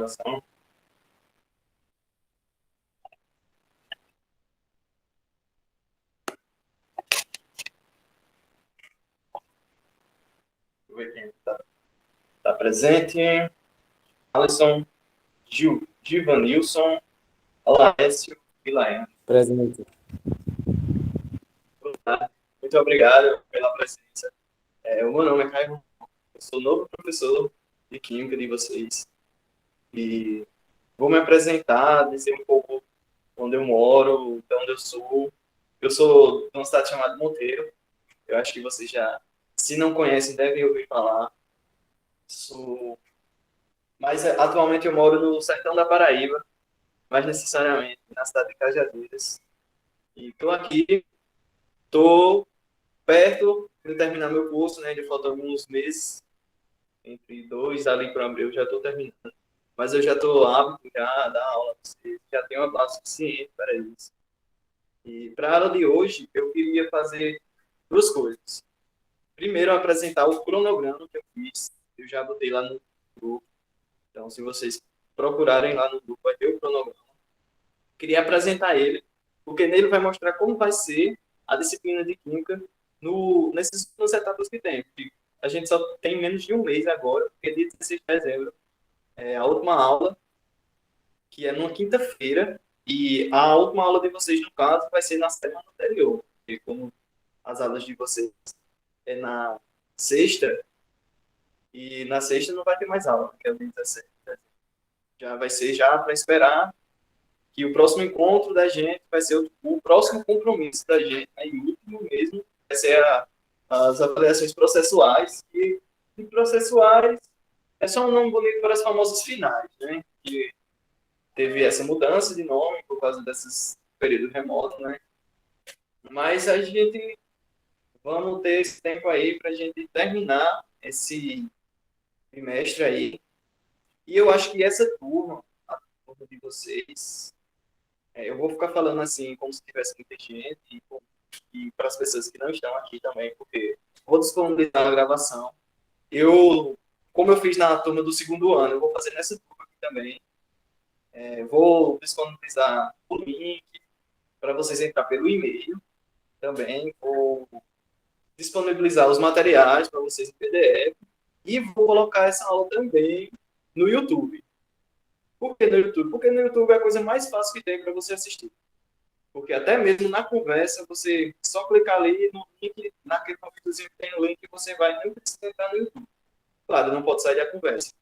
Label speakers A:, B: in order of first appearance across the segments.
A: gravação. Deixa eu ver quem está presente. Alisson, Givanilson, Alaécio e Laene.
B: Presente.
A: Muito obrigado pela presença. O meu nome é Caio, eu sou o novo professor de Química de vocês. E vou me apresentar, dizer um pouco onde eu moro, de onde eu sou. Eu sou de uma cidade chamada Monteiro. Eu acho que vocês já, se não conhecem, devem ouvir falar. Mas atualmente eu moro no sertão da Paraíba, mais necessariamente na cidade de Cajazeiras. E estou aqui, estou perto de terminar meu curso, né? Ainda faltam alguns meses, entre 2 ali para abril, já estou terminando. Mas eu já estou apto já dar aula, já tenho uma base suficiente para isso. E para a aula de hoje, eu queria fazer duas coisas. Primeiro, apresentar o cronograma que eu fiz. Eu já botei lá no grupo. Então, se vocês procurarem lá no grupo, vai ter o cronograma. Queria apresentar ele, porque nele vai mostrar como vai ser a disciplina de Química nessas duas etapas que tem. A gente só tem menos de um mês agora, porque é dia 16 de dezembro é a última aula, que é numa quinta-feira, e a última aula de vocês, no caso, vai ser na semana anterior, porque como as aulas de vocês é na sexta, e na sexta não vai ter mais aula, que é o dia 17. Já vai ser já para esperar que o próximo encontro da gente vai ser o próximo compromisso da gente, né, e o último mesmo, vai ser as avaliações processuais, e processuais é só um nome bonito para as famosas finais, né, que teve essa mudança de nome por causa desses períodos remotos, né, mas a gente vamos ter esse tempo aí para a gente terminar esse trimestre aí, e eu acho que essa turma, a turma de vocês, eu vou ficar falando assim, como se tivesse muita gente, e para as pessoas que não estão aqui também, porque vou disponibilizar a gravação. Como eu fiz na turma do segundo ano, eu vou fazer nessa turma aqui também. Vou disponibilizar o link para vocês entrar pelo e-mail também. Vou disponibilizar os materiais para vocês em PDF. E vou colocar essa aula também no YouTube. Por que no YouTube? Porque no YouTube é a coisa mais fácil que tem para você assistir. Porque até mesmo na conversa, você só clicar ali no link, naquele convitezinho que tem no link, você vai nem precisar entrar no YouTube. Claro, não pode sair da conversa.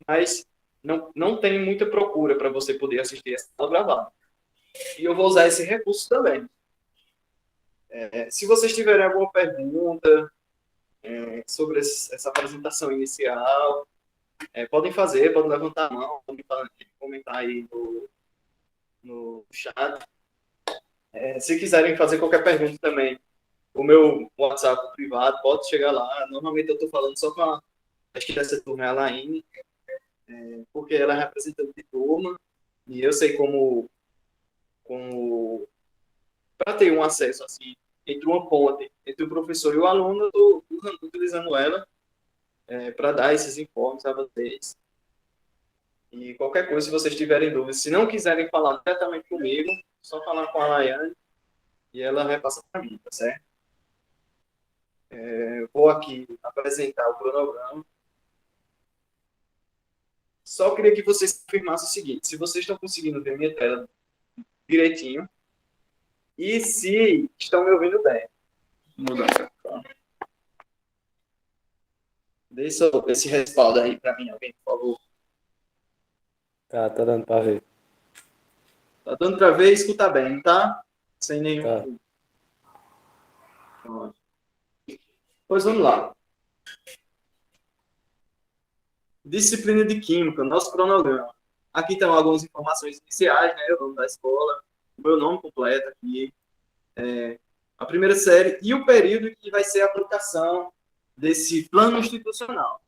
A: Mas não tem muita procura para você poder assistir essa aula gravada. E eu vou usar esse recurso também. Se vocês tiverem alguma pergunta sobre essa apresentação inicial, podem fazer, podem levantar a mão, podem comentar aí no chat. Se quiserem fazer qualquer pergunta também, o meu WhatsApp privado pode chegar lá. Normalmente eu estou falando só com acho que dessa turma é a Laine, porque ela é representante de turma, e eu sei como para ter um acesso assim, entre uma ponte, entre o professor e o aluno, eu estou utilizando ela para dar esses informes a vocês. E qualquer coisa, se vocês tiverem dúvidas, se não quiserem falar diretamente comigo, só falar com a Laiane e ela repassa para mim, tá certo? Eu vou aqui apresentar o cronograma. Só queria que vocês confirmassem o seguinte: se vocês estão conseguindo ver minha tela direitinho e se estão me ouvindo bem. Mudança. Tá? Dê esse respaldo aí para mim, alguém, por favor.
B: Tá dando para ver.
A: Tá dando para ver e escutar bem, tá? Sem nenhum.
B: Tá.
A: Pois vamos lá. Disciplina de Química, nosso cronograma. Aqui estão algumas informações iniciais, né? O nome da escola, o meu nome completo aqui, a primeira série e o período que vai ser a aplicação desse plano institucional,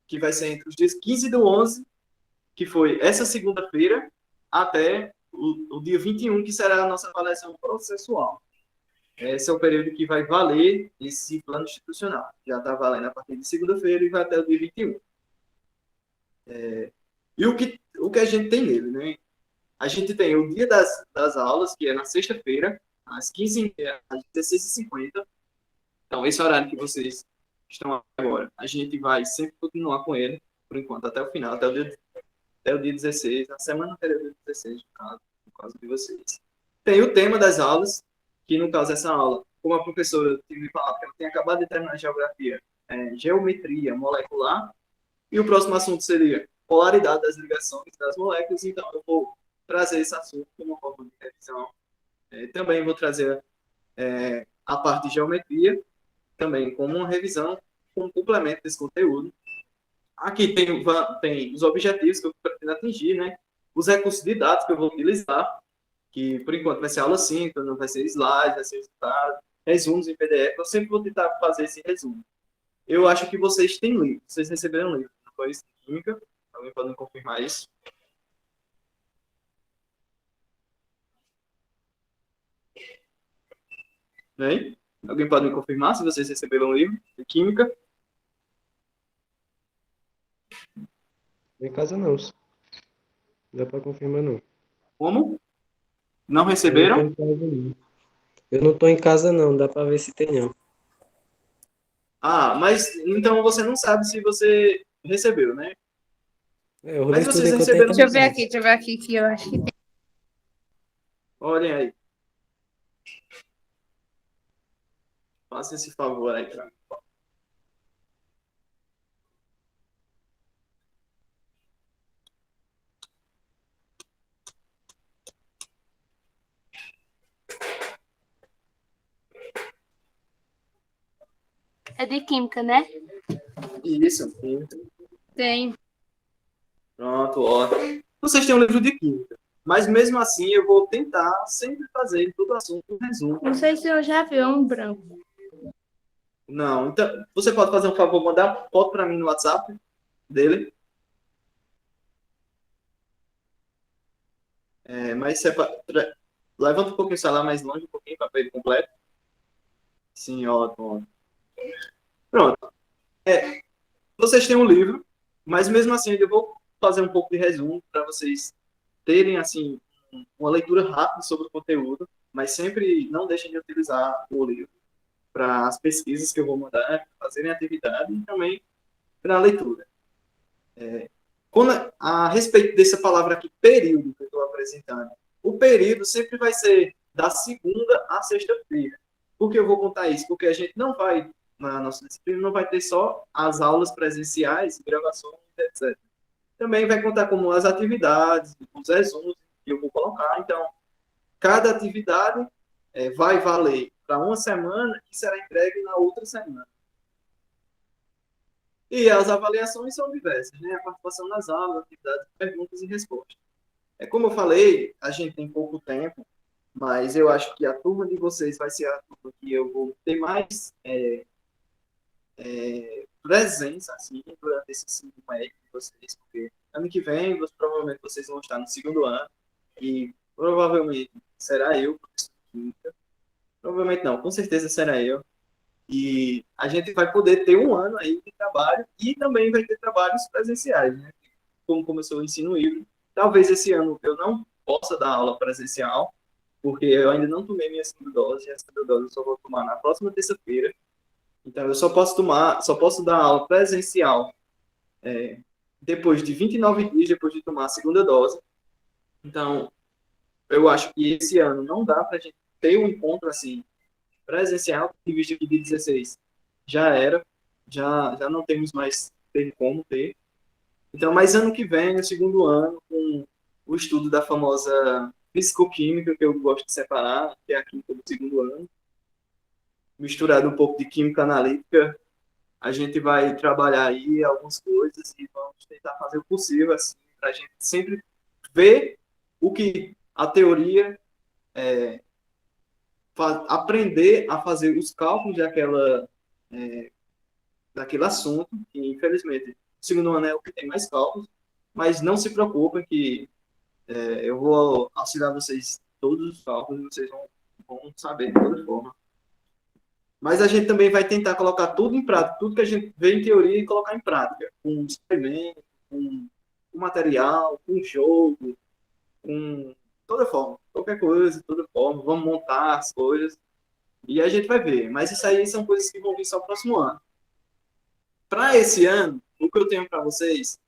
A: que vai ser entre os dias 15 do 11, que foi essa segunda-feira, até o dia 21, que será a nossa avaliação processual. Esse é o período que vai valer esse plano institucional. Já está valendo a partir de segunda-feira e vai até o dia 21. E o que que a gente tem nele, né? A gente tem o dia das aulas, que é na sexta-feira, às 15h30, às 16h50. Então, esse horário que vocês estão agora, a gente vai sempre continuar com ele, por enquanto, até o final, até o dia 16, na semana anterior do dia 16, no caso de vocês. Tem o tema das aulas, que no caso dessa aula, como a professora tinha me falado, que ela tem acabado de terminar a geografia, geometria molecular, e o próximo assunto seria polaridade das ligações das moléculas, então eu vou trazer esse assunto como forma de revisão. Também vou trazer a parte de geometria, também como uma revisão, como complemento desse conteúdo. Aqui tem os objetivos que eu pretendo atingir, né? Os recursos didáticos que eu vou utilizar, que por enquanto vai ser aula síncrona, não vai ser slide, vai ser resultado, resumos em PDF. Eu sempre vou tentar fazer esse resumo. Eu acho que vocês têm livro, vocês receberam livro, não foi isso? Química? Alguém pode me confirmar isso? Bem? Alguém pode me confirmar se vocês receberam um livro de Química?
B: Em casa não. Não dá pra confirmar, não.
A: Como? Não
B: Eu não tô
A: receberam?
B: em casa, não. Eu não tô em casa, não. Dá pra ver se tem, não.
A: Ah, mas então você não sabe se você recebeu, né?
B: O
A: Mas
B: livro tudo
A: vocês
B: que eu tenho
A: receberam.
B: tá em casa.
C: Deixa eu ver aqui que eu acho que tem.
A: Olhem aí. Faça esse favor aí pra mim.
C: É de química, né?
A: Isso.
C: Tem.
A: Pronto, ótimo. Vocês têm um livro de Química. Mas mesmo assim, eu vou tentar sempre fazer todo assunto um resumo.
C: Não sei se eu já vi um branco.
A: Não, então, você pode fazer um favor, mandar foto para mim no WhatsApp dele. Mas levanta um pouquinho o celular mais longe, um pouquinho para ver ele completo. Sim, ótimo. Pronto. Vocês têm um livro, mas mesmo assim eu vou fazer um pouco de resumo para vocês terem assim uma leitura rápida sobre o conteúdo, mas sempre não deixem de utilizar o livro para as pesquisas que eu vou mandar, fazerem atividade e também para a leitura. A respeito dessa palavra aqui, período, que eu estou apresentando, o período sempre vai ser da segunda à sexta-feira. Por que eu vou contar isso? Porque a gente não vai, na nossa disciplina, não vai ter só as aulas presenciais, gravações, etc. Também vai contar como as atividades, os resumos que eu vou colocar. Então, cada atividade vai valer para uma semana e será entregue na outra semana. E as avaliações são diversas, né? A participação nas aulas, atividades, perguntas e respostas. Como eu falei, a gente tem pouco tempo, mas eu acho que a turma de vocês vai ser a turma que eu vou ter mais presença assim, durante esse ensino médio de vocês, porque ano que vem provavelmente vocês vão estar no segundo ano e provavelmente será eu, professor de Química. Provavelmente não, com certeza será eu. E a gente vai poder ter um ano aí de trabalho e também vai ter trabalhos presenciais, né? Como começou o ensino híbrido. Talvez esse ano eu não possa dar aula presencial, porque eu ainda não tomei minha segunda dose, e a segunda dose eu só vou tomar na próxima terça-feira. Então eu só posso dar aula presencial depois de 29 dias depois de tomar a segunda dose. Então, eu acho que esse ano não dá para a gente ter um encontro assim presencial, em vista que de 16 já era, já não temos mais ter como ter. Então, mas ano que vem, no segundo ano, com o estudo da famosa fisicoquímica, que eu gosto de separar, que é a química do segundo ano, misturado um pouco de química analítica, a gente vai trabalhar aí algumas coisas e vamos tentar fazer o possível, assim, para a gente sempre ver o que a teoria aprender a fazer os cálculos daquele assunto, que infelizmente o segundo ano é o que tem mais cálculos, mas não se preocupem que eu vou auxiliar vocês todos os cálculos, vocês vão saber de toda forma. Mas a gente também vai tentar colocar tudo em prática, tudo que a gente vê em teoria e colocar em prática, com experimento, com com material, com jogo, com toda forma, qualquer coisa, toda forma, vamos montar as coisas e a gente vai ver. Mas isso aí são coisas que vão vir só no próximo ano. Para esse ano, o que eu tenho para vocês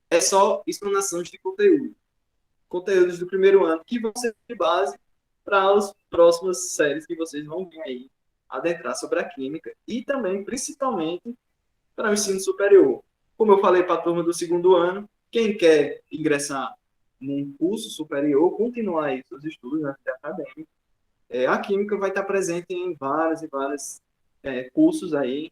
A: é só explanações de conteúdo. Conteúdos do primeiro ano que vão ser de base para as próximas séries que vocês vão vir aí adentrar sobre a química e também, principalmente, para o ensino superior. Como eu falei para a turma do segundo ano, quem quer ingressar num curso superior, continuar aí seus estudos na vida acadêmica, a química vai estar presente em vários e vários cursos aí,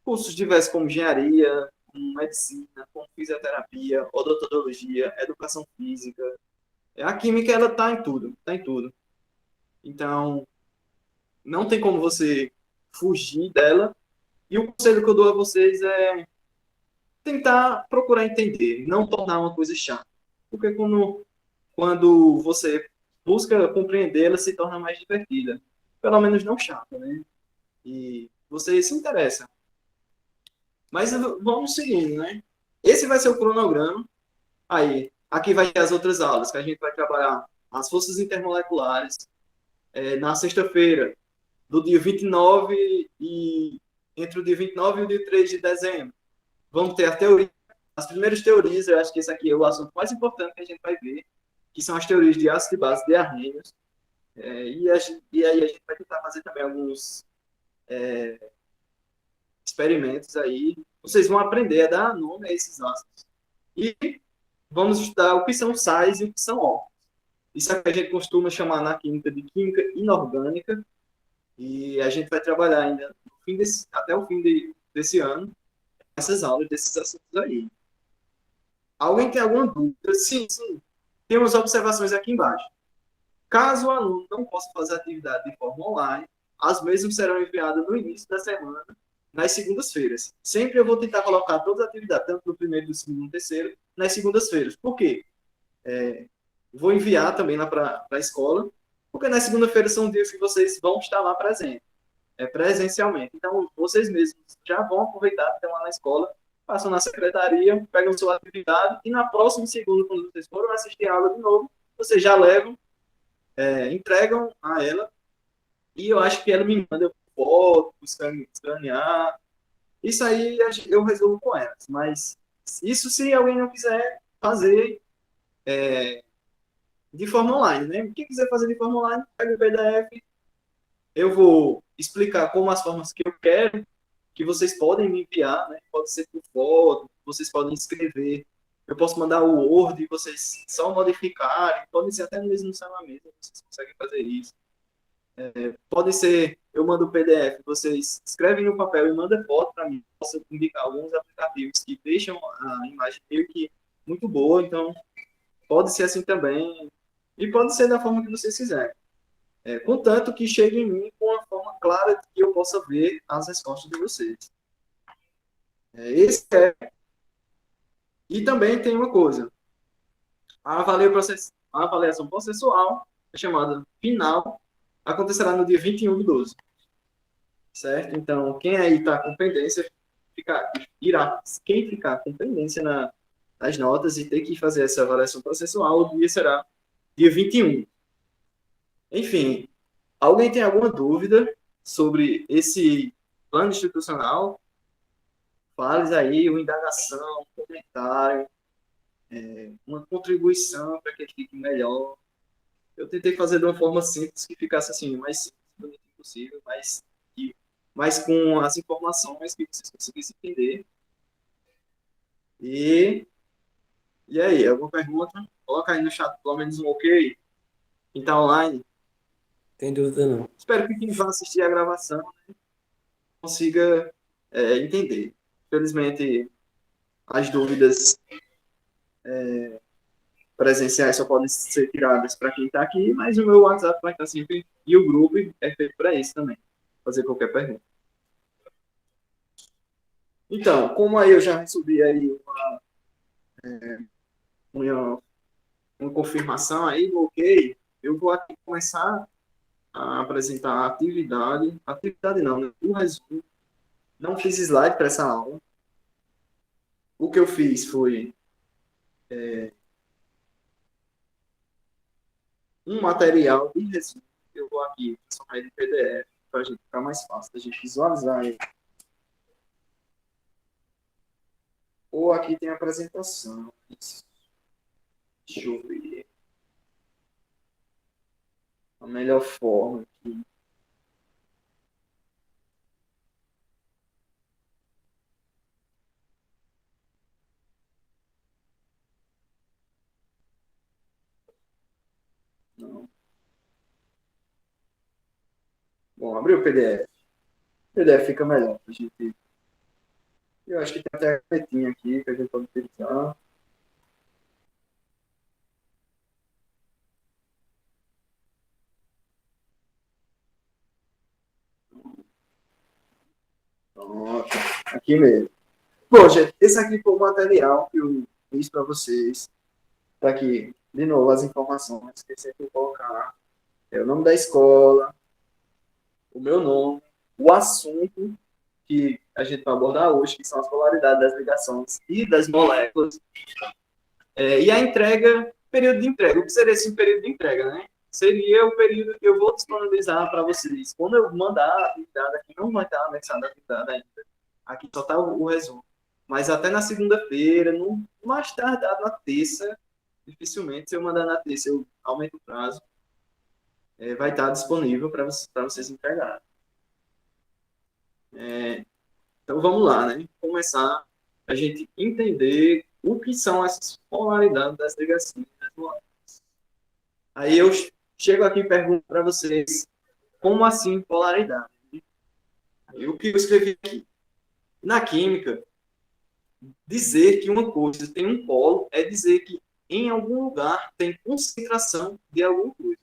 A: cursos diversos como engenharia, como medicina, como fisioterapia, odontologia, educação física. A química, ela está em tudo, está em tudo. Então, não tem como você fugir dela. E o conselho que eu dou a vocês é tentar procurar entender, não tornar uma coisa chata. Porque quando você busca compreender, ela se torna mais divertida. Pelo menos não chata, né? E você se interessa. Mas vamos seguindo, né? Esse vai ser o cronograma. Aí, aqui vai ter as outras aulas, que a gente vai trabalhar as forças intermoleculares. Na sexta-feira, do dia 29 e entre o dia 29 e o dia 3 de dezembro. Vamos ter a teoria, as primeiras teorias, eu acho que esse aqui é o assunto mais importante que a gente vai ver, que são as teorias de ácido e base de Arrhenius. E aí a gente vai tentar fazer também alguns experimentos aí. Vocês vão aprender a dar nome a esses ácidos. E vamos estudar o que são sais e o que são órgãos. Isso é o que a gente costuma chamar na química de química inorgânica. E a gente vai trabalhar ainda até o fim desse ano essas aulas desses assuntos aí. Alguém tem alguma dúvida? Sim, sim. Tem umas observações aqui embaixo. Caso o aluno não possa fazer a atividade de forma online, as mesmas serão enviadas no início da semana, nas segundas-feiras. Sempre eu vou tentar colocar todas as atividades, tanto no primeiro, do segundo e do terceiro, nas segundas-feiras. Por quê? Vou enviar também lá para a escola, porque na segunda-feira são dias que vocês vão estar lá presentes, presencialmente. Então, vocês mesmos já vão aproveitar que estão lá na escola, passam na secretaria, pegam sua atividade, e na próxima segunda, quando vocês forem assistir a aula de novo, vocês já levam, entregam a ela, e eu acho que ela me manda foto, escanear. Isso aí eu resolvo com elas, mas isso se alguém não quiser fazer de forma online, né? Quem quiser fazer de forma online, pega o PDF, eu vou explicar como as formas que eu quero, que vocês podem me enviar, né? Pode ser por foto, vocês podem escrever, eu posso mandar o Word e vocês só modificarem, pode ser até mesmo no celular mesmo, vocês conseguem fazer isso. Pode ser, eu mando o PDF, vocês escrevem no papel e mandam foto para mim, posso indicar alguns aplicativos que deixam a imagem meio que muito boa, então pode ser assim também, e pode ser da forma que vocês quiserem. Contanto que chegue em mim com uma forma clara de que eu possa ver as respostas de vocês. Esse E também tem uma coisa. A avaliação processual, chamada final, acontecerá no dia 21/12. Certo? Então, quem aí está com pendência, quem ficar com pendência nas notas e ter que fazer essa avaliação processual, o dia será dia 21. Enfim, alguém tem alguma dúvida sobre esse plano institucional? Fale aí uma indagação, um comentário, uma contribuição para que ele fique melhor. Eu tentei fazer de uma forma simples, que ficasse assim, o mais simples possível, mas com as informações que vocês conseguissem entender. E aí, alguma pergunta? Coloca aí no chat pelo menos um ok. Quem está online.
B: Tem dúvida não.
A: Espero que quem vai assistir a gravação, né, consiga entender. Infelizmente, as dúvidas presenciais só podem ser tiradas para quem está aqui, mas o meu WhatsApp vai estar sempre, e o grupo é feito para isso também, fazer qualquer pergunta. Então, como aí eu já recebi aí uma confirmação aí do ok, eu vou aqui começar a apresentar a atividade. Atividade não, né? O resumo. Não fiz slide para essa aula. O que eu fiz foi um material de resumo. Eu vou aqui transformar ele em PDF para a gente ficar mais fácil, a gente visualizar ele. Ou aqui tem a apresentação. Deixa eu ver. A melhor forma aqui. Não. Bom, abrir o PDF. O PDF fica melhor pra gente. Eu acho que tem até a canetinha aqui que a gente pode utilizar. Pronto. Aqui mesmo. Bom, gente, esse aqui foi o material que eu fiz para vocês. Tá aqui, de novo, as informações. Esqueci de colocar. É o nome da escola, o meu nome, o assunto que a gente vai abordar hoje, que são as polaridades das ligações e das moléculas. E a entrega, período de entrega. O que seria esse período de entrega, né? Seria o período que eu vou disponibilizar para vocês. Quando eu mandar a atividade, aqui não vai estar anexada a atividade ainda. Aqui só está o resumo. Mas até na segunda-feira, no mais tardar na terça, dificilmente, se eu mandar na terça, eu aumento o prazo, vai estar disponível para vocês entregarem. Então vamos lá, né? Começar a gente entender o que são essas polaridades das ligações das moléculas. Aí eu chego aqui e pergunto para vocês, como assim polaridade? E o que eu escrevi aqui? Na química, dizer que uma coisa tem um polo é dizer que em algum lugar tem concentração de alguma coisa.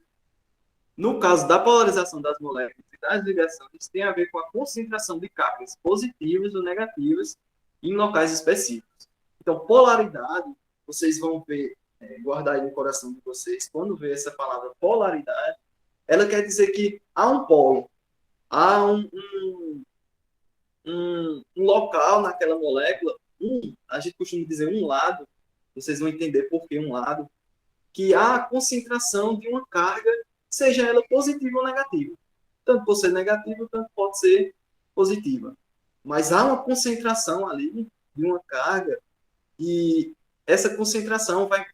A: No caso da polarização das moléculas e das ligações, tem a ver com a concentração de cargas positivas ou negativas em locais específicos. Então, polaridade, vocês vão ver, guardar aí no coração de vocês, quando ver essa palavra polaridade, ela quer dizer que há um polo, há um local naquela molécula, a gente costuma dizer um lado, vocês vão entender por que um lado, que há a concentração de uma carga, seja ela positiva ou negativa. Tanto pode ser negativa, tanto pode ser positiva. Mas há uma concentração ali de uma carga e essa concentração vai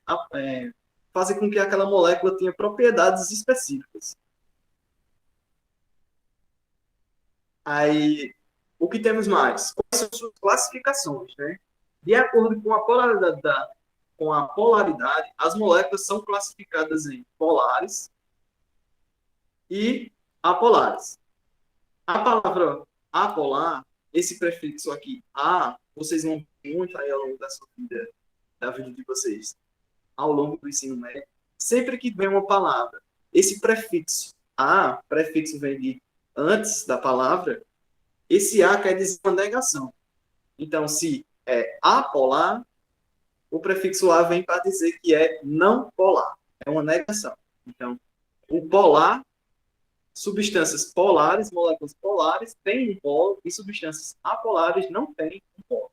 A: fazer com que aquela molécula tenha propriedades específicas. Aí, o que temos mais? Quais são as suas classificações, né? De acordo com a polaridade, as moléculas são classificadas em polares e apolares. A palavra apolar, esse prefixo aqui, a, vocês vão muito aí ao longo da sua vida, da vida de vocês, ao longo do ensino médio, sempre que vem uma palavra, esse prefixo, a, prefixo vem de antes da palavra, esse a quer dizer uma negação. Então, se é apolar, o prefixo a vem para dizer que é não polar, é uma negação. Então, o polar, substâncias polares, moléculas polares, têm um polo, e substâncias apolares não têm um polo.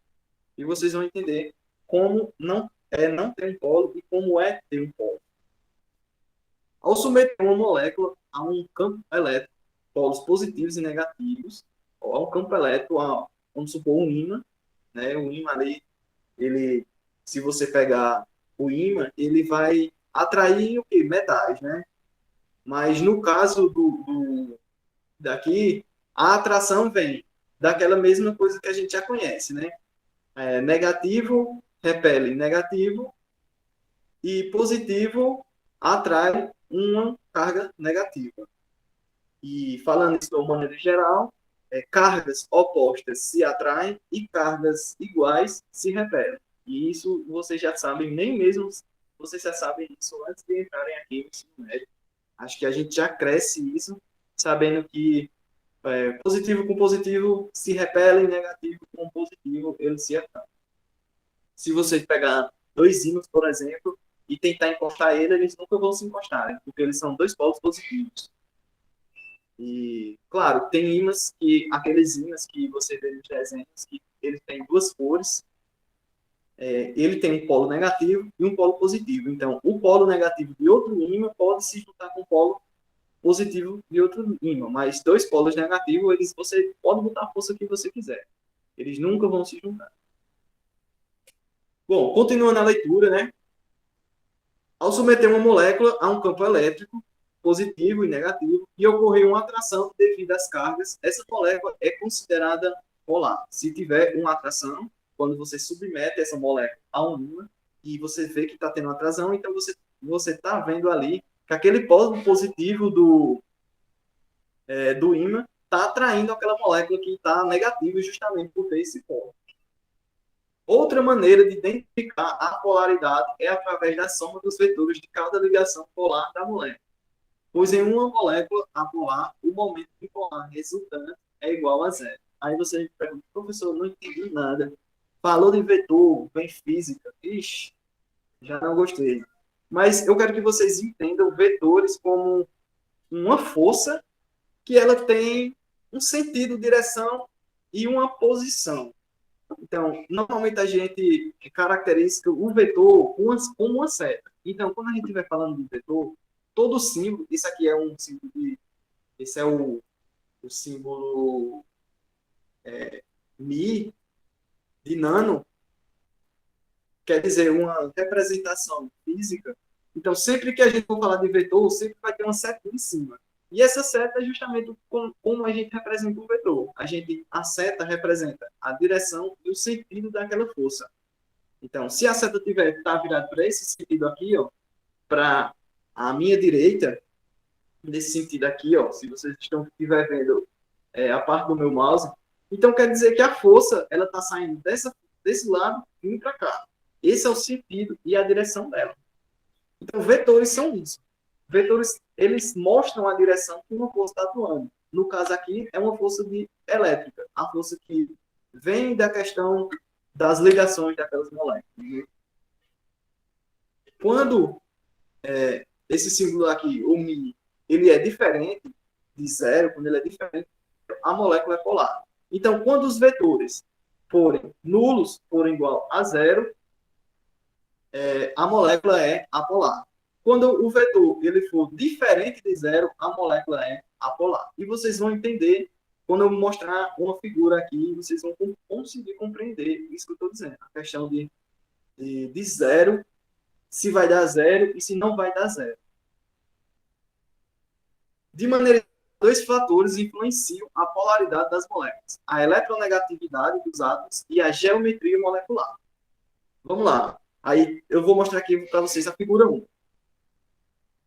A: E vocês vão entender como não ter um polo e como é ter um polo. Ao submeter uma molécula a um campo elétrico, polos positivos e negativos, ou a um campo elétrico, vamos supor, um ímã, né? O ímã ali, ele, se você pegar o ímã, ele vai atrair o quê? Metais, né? Mas no caso daqui, a atração vem daquela mesma coisa que a gente já conhece, né? Negativo repele negativo e positivo atrai uma carga negativa. E falando isso de uma maneira geral, cargas opostas se atraem e cargas iguais se repelem. E isso vocês já sabem, nem mesmo vocês já sabem isso antes de entrarem aqui no ensino médio. Acho que a gente já cresce isso, sabendo que positivo com positivo se repelem, negativo com positivo eles se atraem. Se vocês pegar dois ímãs, por exemplo, e tentar encostar eles nunca vão se encostar, porque eles são dois polos positivos. E, claro, tem ímãs aqueles ímãs que você vê nos desenhos, que eles têm duas cores, ele tem um polo negativo e um polo positivo. Então, o polo negativo de outro ímã pode se juntar com o polo positivo de outro ímã, mas dois polos negativos, você pode botar a força que você quiser. Eles nunca vão se juntar. Bom, continuando a leitura, né? Ao submeter uma molécula a um campo elétrico, positivo e negativo, e ocorrer uma atração devido às cargas, essa molécula é considerada polar. Se tiver uma atração, quando você submete essa molécula a um ímã, e você vê que está tendo uma atração, então você está vendo ali que aquele polo positivo do ímã está atraindo aquela molécula que está negativa justamente por ter esse polo. Outra maneira de identificar a polaridade é através da soma dos vetores de cada ligação polar da molécula. Pois em uma molécula apolar, o momento bipolar resultante é igual a zero. Aí você pergunta, professor, não entendi nada. Falou de vetor, vem física. Ixi, já não gostei. Mas eu quero que vocês entendam vetores como uma força que ela tem um sentido, direção e uma posição. Então, normalmente a gente caracteriza o vetor como uma seta. Então, quando a gente estiver falando de vetor, todo símbolo, isso aqui é um símbolo esse é o símbolo Mi de nano, quer dizer, uma representação física. Então, sempre que a gente for falar de vetor, sempre vai ter uma seta em cima. E essa seta é justamente como a gente representa o vetor. A seta representa a direção e o sentido daquela força. Então, se a seta está virada para esse sentido aqui, ó, para a minha direita, nesse sentido aqui, ó, se vocês estiver vendo a parte do meu mouse, então quer dizer que a força ela está saindo desse lado e indo para cá. Esse é o sentido e a direção dela. Então, vetores são isso. Vetores, eles mostram a direção que uma força está atuando. No caso aqui, é uma força elétrica. A força que vem da questão das ligações daquelas moléculas. Quando esse símbolo aqui, o Mi, ele é diferente de zero, quando ele é diferente, a molécula é polar. Então, quando os vetores forem nulos, forem igual a zero, a molécula é apolar. Quando o vetor ele for diferente de zero, a molécula é apolar. E vocês vão entender quando eu mostrar uma figura aqui, vocês vão conseguir compreender isso que eu estou dizendo. A questão de zero, se vai dar zero e se não vai dar zero. De maneira dois fatores influenciam a polaridade das moléculas: a eletronegatividade dos átomos e a geometria molecular. Vamos lá. Aí eu vou mostrar aqui para vocês a figura 1.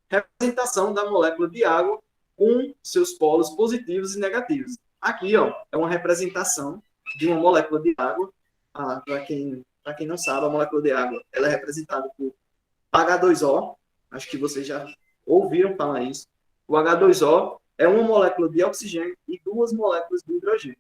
A: Representação da molécula de água com seus polos positivos e negativos. Aqui, ó, é uma representação de uma molécula de água. Para quem não sabe, a molécula de água ela é representada por H2O. Acho que vocês já ouviram falar isso. O H2O é uma molécula de oxigênio e duas moléculas de hidrogênio.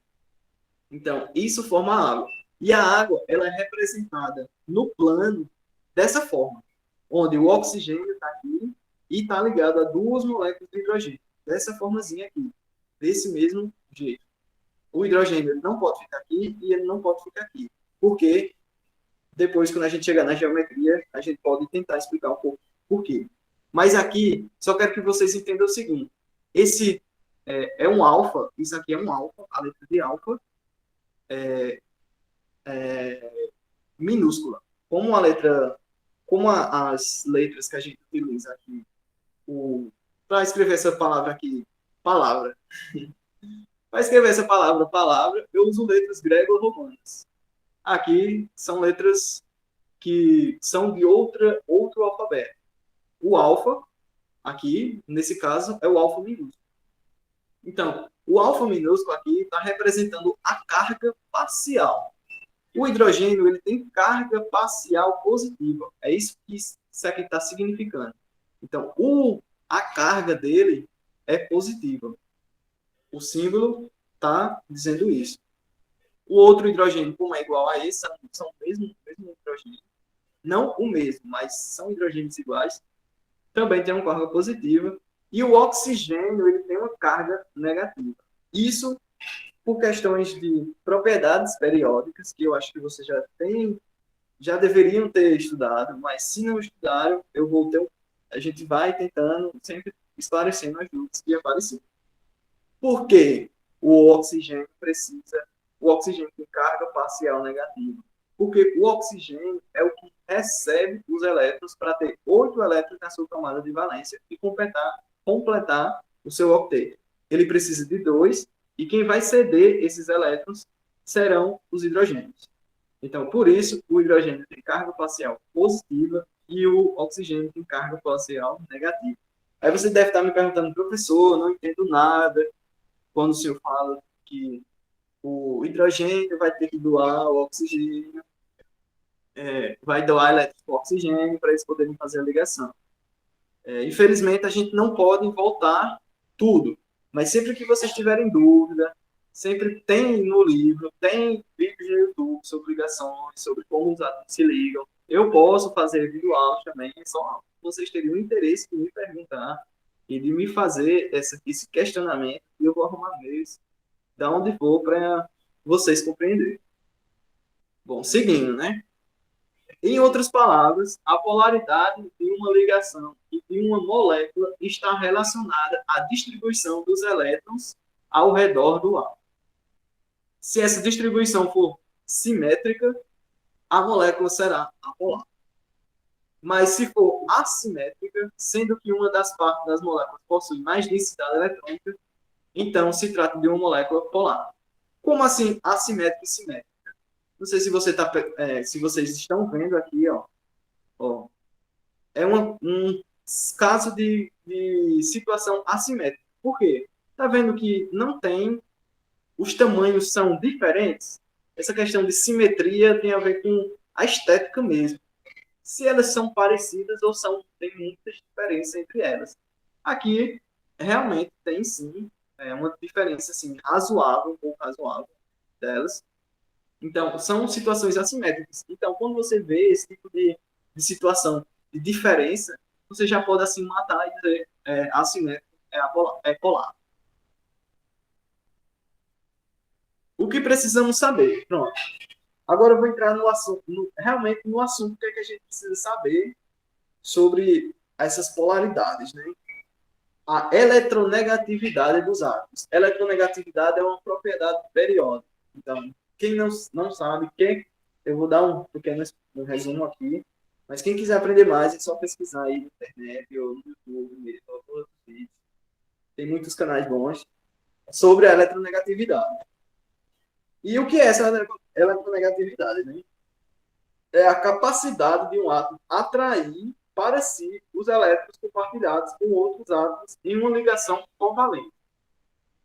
A: Então, isso forma a água. E a água ela é representada no plano dessa forma, onde o oxigênio está aqui e está ligado a duas moléculas de hidrogênio. Dessa formazinha aqui, desse mesmo jeito. O hidrogênio ele não pode ficar aqui e ele não pode ficar aqui. Porque depois, quando a gente chegar na geometria, a gente pode tentar explicar um pouco por quê. Mas aqui, só quero que vocês entendam o seguinte. Esse é um alfa, isso aqui é um alfa, a letra de alfa minúscula. Como as letras que a gente utiliza aqui, para escrever essa palavra aqui, palavra. Para escrever essa palavra, eu uso letras grego-romanas. Aqui são letras que são de outro alfabeto. O alfa, aqui, nesse caso, é o alfa minúsculo. Então, o alfa minúsculo aqui está representando a carga parcial. O hidrogênio ele tem carga parcial positiva. É isso que isso aqui está significando. Então, a carga dele é positiva. O símbolo está dizendo isso. O outro hidrogênio, como é igual a esse, são o mesmo hidrogênio. Não o mesmo, mas são hidrogênios iguais. Também tem uma carga positiva. E o oxigênio ele tem uma carga negativa. Isso por questões de propriedades periódicas, que eu acho que você já tem já deveriam ter estudado, mas se não estudaram, a gente vai tentando sempre esclarecendo as dúvidas que apareceram. Por que o oxigênio tem carga parcial negativa? Porque o oxigênio é o que recebe os elétrons para ter 8 elétrons na sua camada de valência e completar o seu octeto. Ele precisa de 2, e quem vai ceder esses elétrons serão os hidrogênios. Então, por isso, o hidrogênio tem carga parcial positiva e o oxigênio tem carga parcial negativa. Aí você deve estar me perguntando, professor, não entendo nada, quando o senhor fala que o hidrogênio vai ter que doar o oxigênio, vai doar elétrons para o oxigênio para eles poderem fazer a ligação. Infelizmente, a gente não pode voltar tudo, mas sempre que vocês tiverem dúvida, sempre tem no livro, tem vídeos no YouTube sobre ligações, sobre como os átomos se ligam. Eu posso fazer vídeo áudio também, só vocês teriam interesse de me perguntar e de me fazer esse questionamento, e eu vou arrumar meios da onde for para vocês compreenderem. Bom, seguindo, né? Em outras palavras, a polaridade de uma ligação e de uma molécula está relacionada à distribuição dos elétrons ao redor do átomo. Se essa distribuição for simétrica, a molécula será apolar. Mas se for assimétrica, sendo que uma das partes das moléculas possui mais densidade eletrônica, então se trata de uma molécula polar. Como assim assimétrica e simétrica? Não sei se se vocês estão vendo aqui, ó, é um caso de situação assimétrica. Por quê? Está vendo que não tem, os tamanhos são diferentes? Essa questão de simetria tem a ver com a estética mesmo. Se elas são parecidas ou tem muitas diferenças entre elas. Aqui, realmente, tem sim uma diferença assim, razoável, um pouco razoável delas. Então, são situações assimétricas. Então, quando você vê esse tipo de situação de diferença, você já pode assim matar e dizer assimétrico é polar. O que precisamos saber? Pronto. Agora eu vou entrar no assunto, realmente no assunto que a gente precisa saber sobre essas polaridades, né? A eletronegatividade dos átomos. Eletronegatividade é uma propriedade periódica. Então, quem não sabe, eu vou dar um pequeno resumo aqui, mas quem quiser aprender mais é só pesquisar aí na internet ou no YouTube mesmo, ou outros vídeos. Tem muitos canais bons sobre a eletronegatividade. E o que é essa eletronegatividade, né? É a capacidade de um átomo atrair para si os elétrons compartilhados com outros átomos em uma ligação covalente.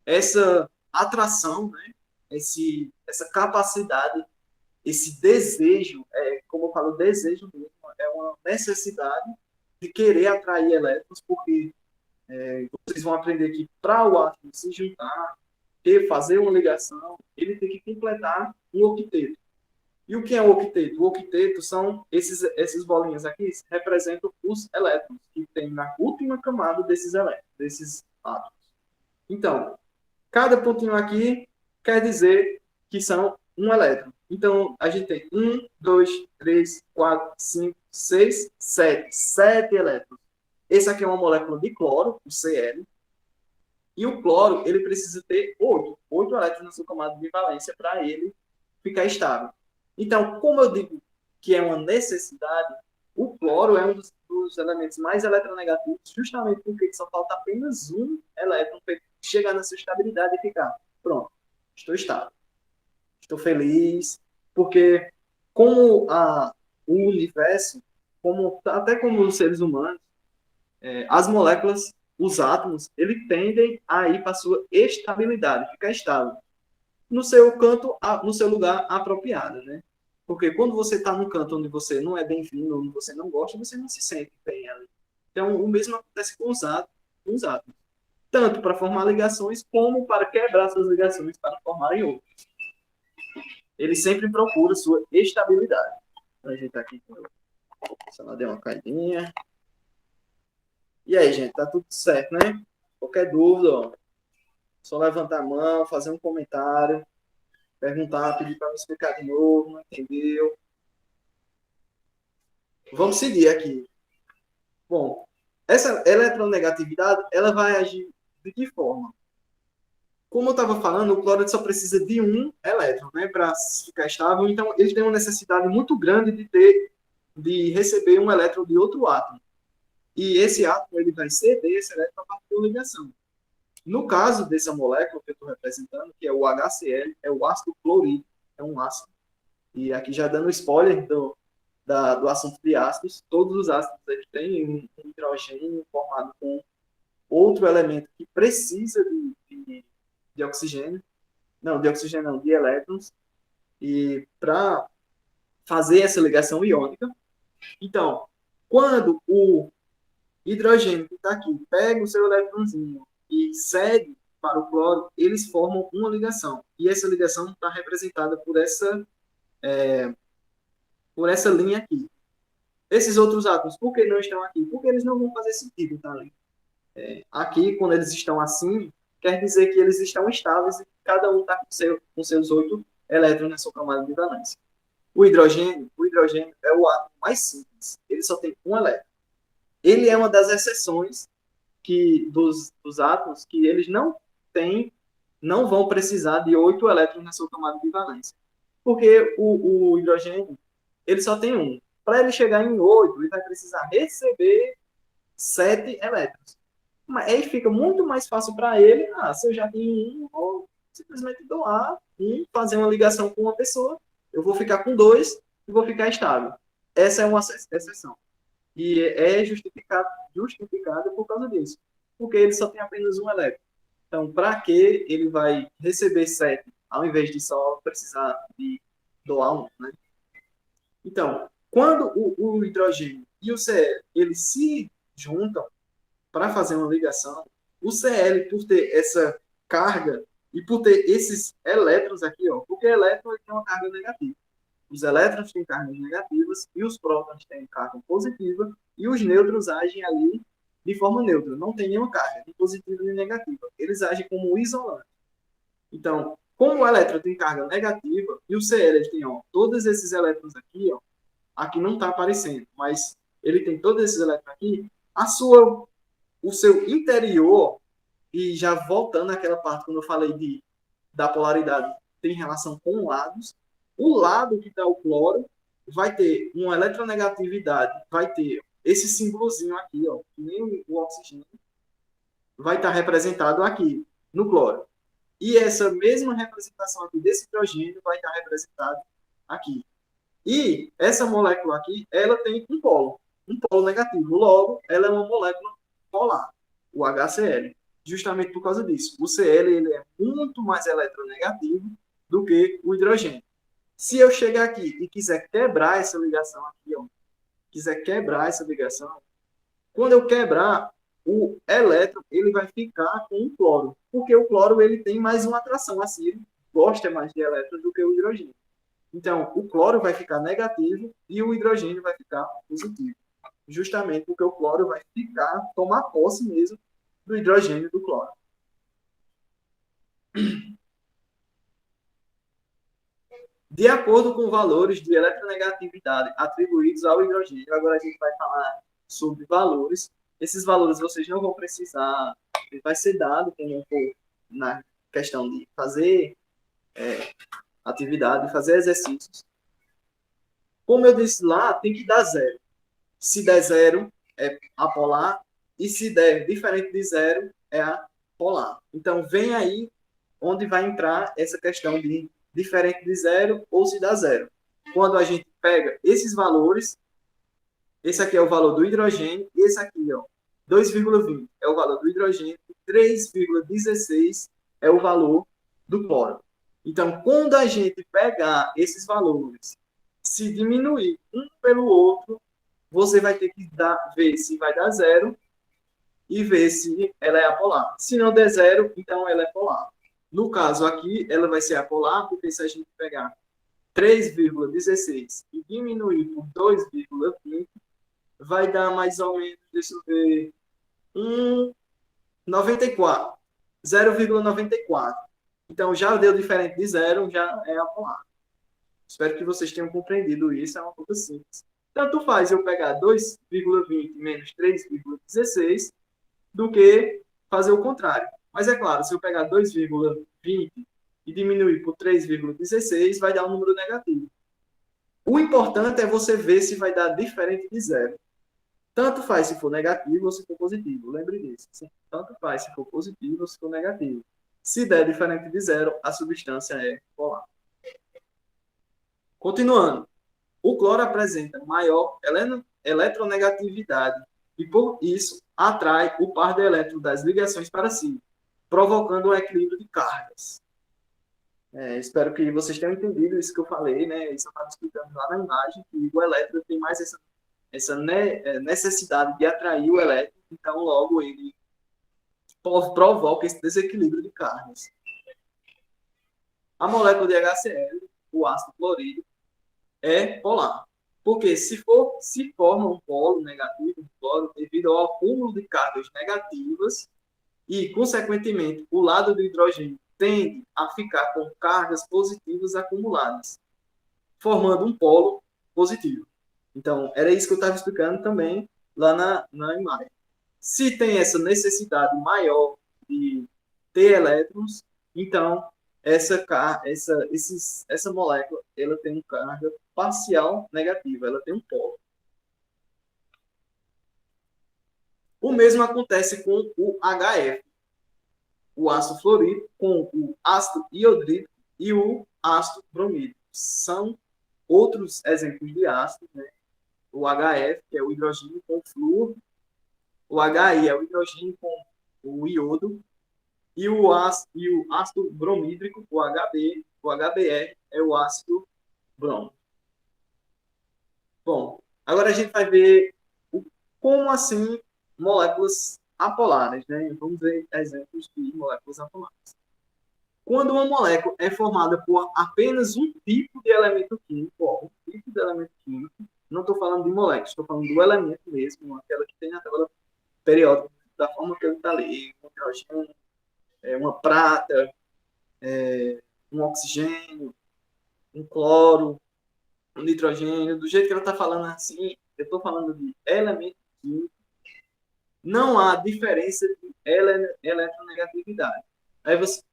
A: Essa atração, né? Essa capacidade, esse desejo, como eu falo, desejo mesmo, é uma necessidade de querer atrair elétrons, porque vocês vão aprender que para o átomo se juntar e fazer uma ligação, ele tem que completar um octeto. E o que é um octeto? O octeto são esses bolinhas aqui, representam os elétrons que tem na última camada desses átomos. Então, cada pontinho aqui quer dizer que são um elétron. Então, a gente tem 1, 2, 3, 4, 5, 6, 7. 7 elétrons. Esse aqui é uma molécula de cloro, o Cl. E o cloro, ele precisa ter 8 elétrons na sua camada de valência para ele ficar estável. Então, como eu digo que é uma necessidade, o cloro é um dos elementos mais eletronegativos, justamente porque só falta apenas um elétron para chegar nessa estabilidade e ficar, pronto, estou estável. Estou feliz, porque como o universo, até como os seres humanos, as moléculas, os átomos, eles tendem a ir para a sua estabilidade, ficar estável no seu canto, no seu lugar apropriado, né? Porque quando você está num canto onde você não é bem-vindo, onde você não gosta, você não se sente bem ali. Então, o mesmo acontece com os átomos. Tanto para formar ligações, como para quebrar suas ligações para formarem outras. Ele sempre procura sua estabilidade. Vou ajeitar aqui. Se ela deu uma caidinha. E aí, gente, tá tudo certo, né? Qualquer dúvida, ó, só levantar a mão, fazer um comentário, perguntar, pedir para me explicar de novo, não entendeu? Vamos seguir aqui. Bom, essa eletronegatividade, ela vai agir de que forma? Como eu estava falando, o cloro só precisa de um elétron, né, para ficar estável. Então, ele tem uma necessidade muito grande de receber um elétron de outro átomo. E esse átomo ele vai ceder esse elétron a partir da ligação. No caso dessa molécula que eu estou representando, que é o HCl, é o ácido clorídrico, é um ácido. E aqui já dando spoiler do assunto de ácidos, todos os ácidos eles têm um hidrogênio formado com outro elemento que precisa de oxigênio, não, de oxigênio não, de elétrons, e para fazer essa ligação iônica. Então, quando o hidrogênio que está aqui pega o seu elétronzinho e cede para o cloro, eles formam uma ligação. E essa ligação está representada por essa linha aqui. Esses outros átomos, por que não estão aqui? Porque eles não vão fazer sentido, tá? Aqui, quando eles estão assim, quer dizer que eles estão estáveis e cada um está com seus 8 elétrons na sua camada de valência. O hidrogênio é o átomo mais simples. Ele só tem um elétron. Ele é uma das exceções dos átomos que eles não vão precisar de 8 elétrons na sua camada de valência. Porque o hidrogênio, ele só tem um. Para ele chegar em 8, ele vai precisar receber 7 elétrons. Mas aí fica muito mais fácil para ele, se eu já tenho um, vou simplesmente doar e fazer uma ligação com uma pessoa, eu vou ficar com 2 e vou ficar estável. Essa é uma exceção. E é justificada por causa disso. Porque ele só tem apenas um elétron. Então, para que ele vai receber 7, ao invés de só precisar de doar um, né? Então, quando o hidrogênio e o Cl eles se juntam para fazer uma ligação, o Cl, por ter essa carga e por ter esses elétrons aqui, porque elétron tem uma carga negativa. Os elétrons têm cargas negativas e os prótons têm carga positiva e os nêutrons agem ali de forma neutra. Não tem nenhuma carga, nem positiva nem negativa. Eles agem como isolante. Então, como o elétron tem carga negativa e o Cl tem todos esses elétrons aqui, aqui não está aparecendo, mas ele tem todos esses elétrons aqui, o seu interior, e já voltando àquela parte quando eu falei da polaridade, tem relação com lados, o lado que está o cloro vai ter uma eletronegatividade, vai ter esse símbolozinho aqui, que nem o oxigênio, vai estar representado aqui, no cloro. E essa mesma representação aqui desse hidrogênio vai estar representada aqui. E essa molécula aqui, ela tem um polo negativo. Logo, ela é uma molécula polar, o HCl. Justamente por causa disso. O Cl ele é muito mais eletronegativo do que o hidrogênio. Se eu chegar aqui e quiser quebrar essa ligação aqui, quando eu quebrar, o elétron ele vai ficar com o cloro, porque o cloro ele tem mais uma atração, assim, ele gosta mais de elétrons do que o hidrogênio. Então, o cloro vai ficar negativo e o hidrogênio vai ficar positivo. Justamente porque o cloro vai tomar posse mesmo do hidrogênio do cloro. De acordo com valores de eletronegatividade atribuídos ao hidrogênio, agora a gente vai falar sobre valores. Esses valores vocês não vão precisar, vai ser dado como na questão de fazer atividade, fazer exercícios. Como eu disse lá, tem que dar 0. Se der 0, é apolar, e se der diferente de 0, é apolar. Então, vem aí onde vai entrar essa questão de diferente de 0 ou se dá 0. Quando a gente pega esses valores, esse aqui é o valor do hidrogênio, e esse aqui, 2,20 é o valor do hidrogênio, 3,16 é o valor do cloro. Então, quando a gente pegar esses valores, se diminuir um pelo outro, você vai ter que ver se vai dar 0 e ver se ela é apolar. Se não der 0, então ela é polar. No caso aqui, ela vai ser apolar, porque se a gente pegar 3,16 e diminuir por 2,20, vai dar mais ou menos, deixa eu ver, 94, 0,94. Então, já deu diferente de 0, já é apolar. Espero que vocês tenham compreendido isso, é uma coisa simples. Tanto faz eu pegar 2,20 menos 3,16 do que fazer o contrário. Mas é claro, se eu pegar 2,20 e diminuir por 3,16, vai dar um número negativo. O importante é você ver se vai dar diferente de zero. Tanto faz se for negativo ou se for positivo. Lembre disso. Tanto faz se for positivo ou se for negativo. Se der diferente de zero, a substância é polar. Continuando. O cloro apresenta maior eletronegatividade e, por isso, atrai o par de elétrons das ligações para si, provocando um equilíbrio de cargas. Espero que vocês tenham entendido isso que eu falei, né? Isso eu estava explicando lá na imagem, que o elétron tem mais essa necessidade de atrair o elétron, então logo ele provoca esse desequilíbrio de cargas. A molécula de HCl, o ácido clorídrico, é polar. Porque se forma um polo negativo do cloro devido ao acúmulo de cargas negativas e, consequentemente, o lado do hidrogênio tende a ficar com cargas positivas acumuladas, formando um polo positivo. Então, era isso que eu estava explicando também lá na imagem. Se tem essa necessidade maior de ter elétrons, então essa molécula ela tem uma carga parcial negativa, ela tem um polo. O mesmo acontece com o HF, o ácido fluorídrico, com o ácido iodrídrico e o ácido bromídrico. São outros exemplos de ácido, né? O HF, que é o hidrogênio com o flúor, o HI é o hidrogênio com o iodo, e o ácido bromídrico, o HBr, é o ácido brômico. Bom, agora a gente vai ver como assim moléculas apolares, né? Vamos ver exemplos de moléculas apolares. Quando uma molécula é formada por apenas um tipo de elemento químico, não estou falando de moléculas, estou falando do elemento mesmo, aquela que tem na tabela periódica, da forma que ele está ali, um hidrogênio, uma prata, um oxigênio, um cloro, um nitrogênio, do jeito que ela está falando assim, eu estou falando de elemento químico, não há diferença de eletronegatividade.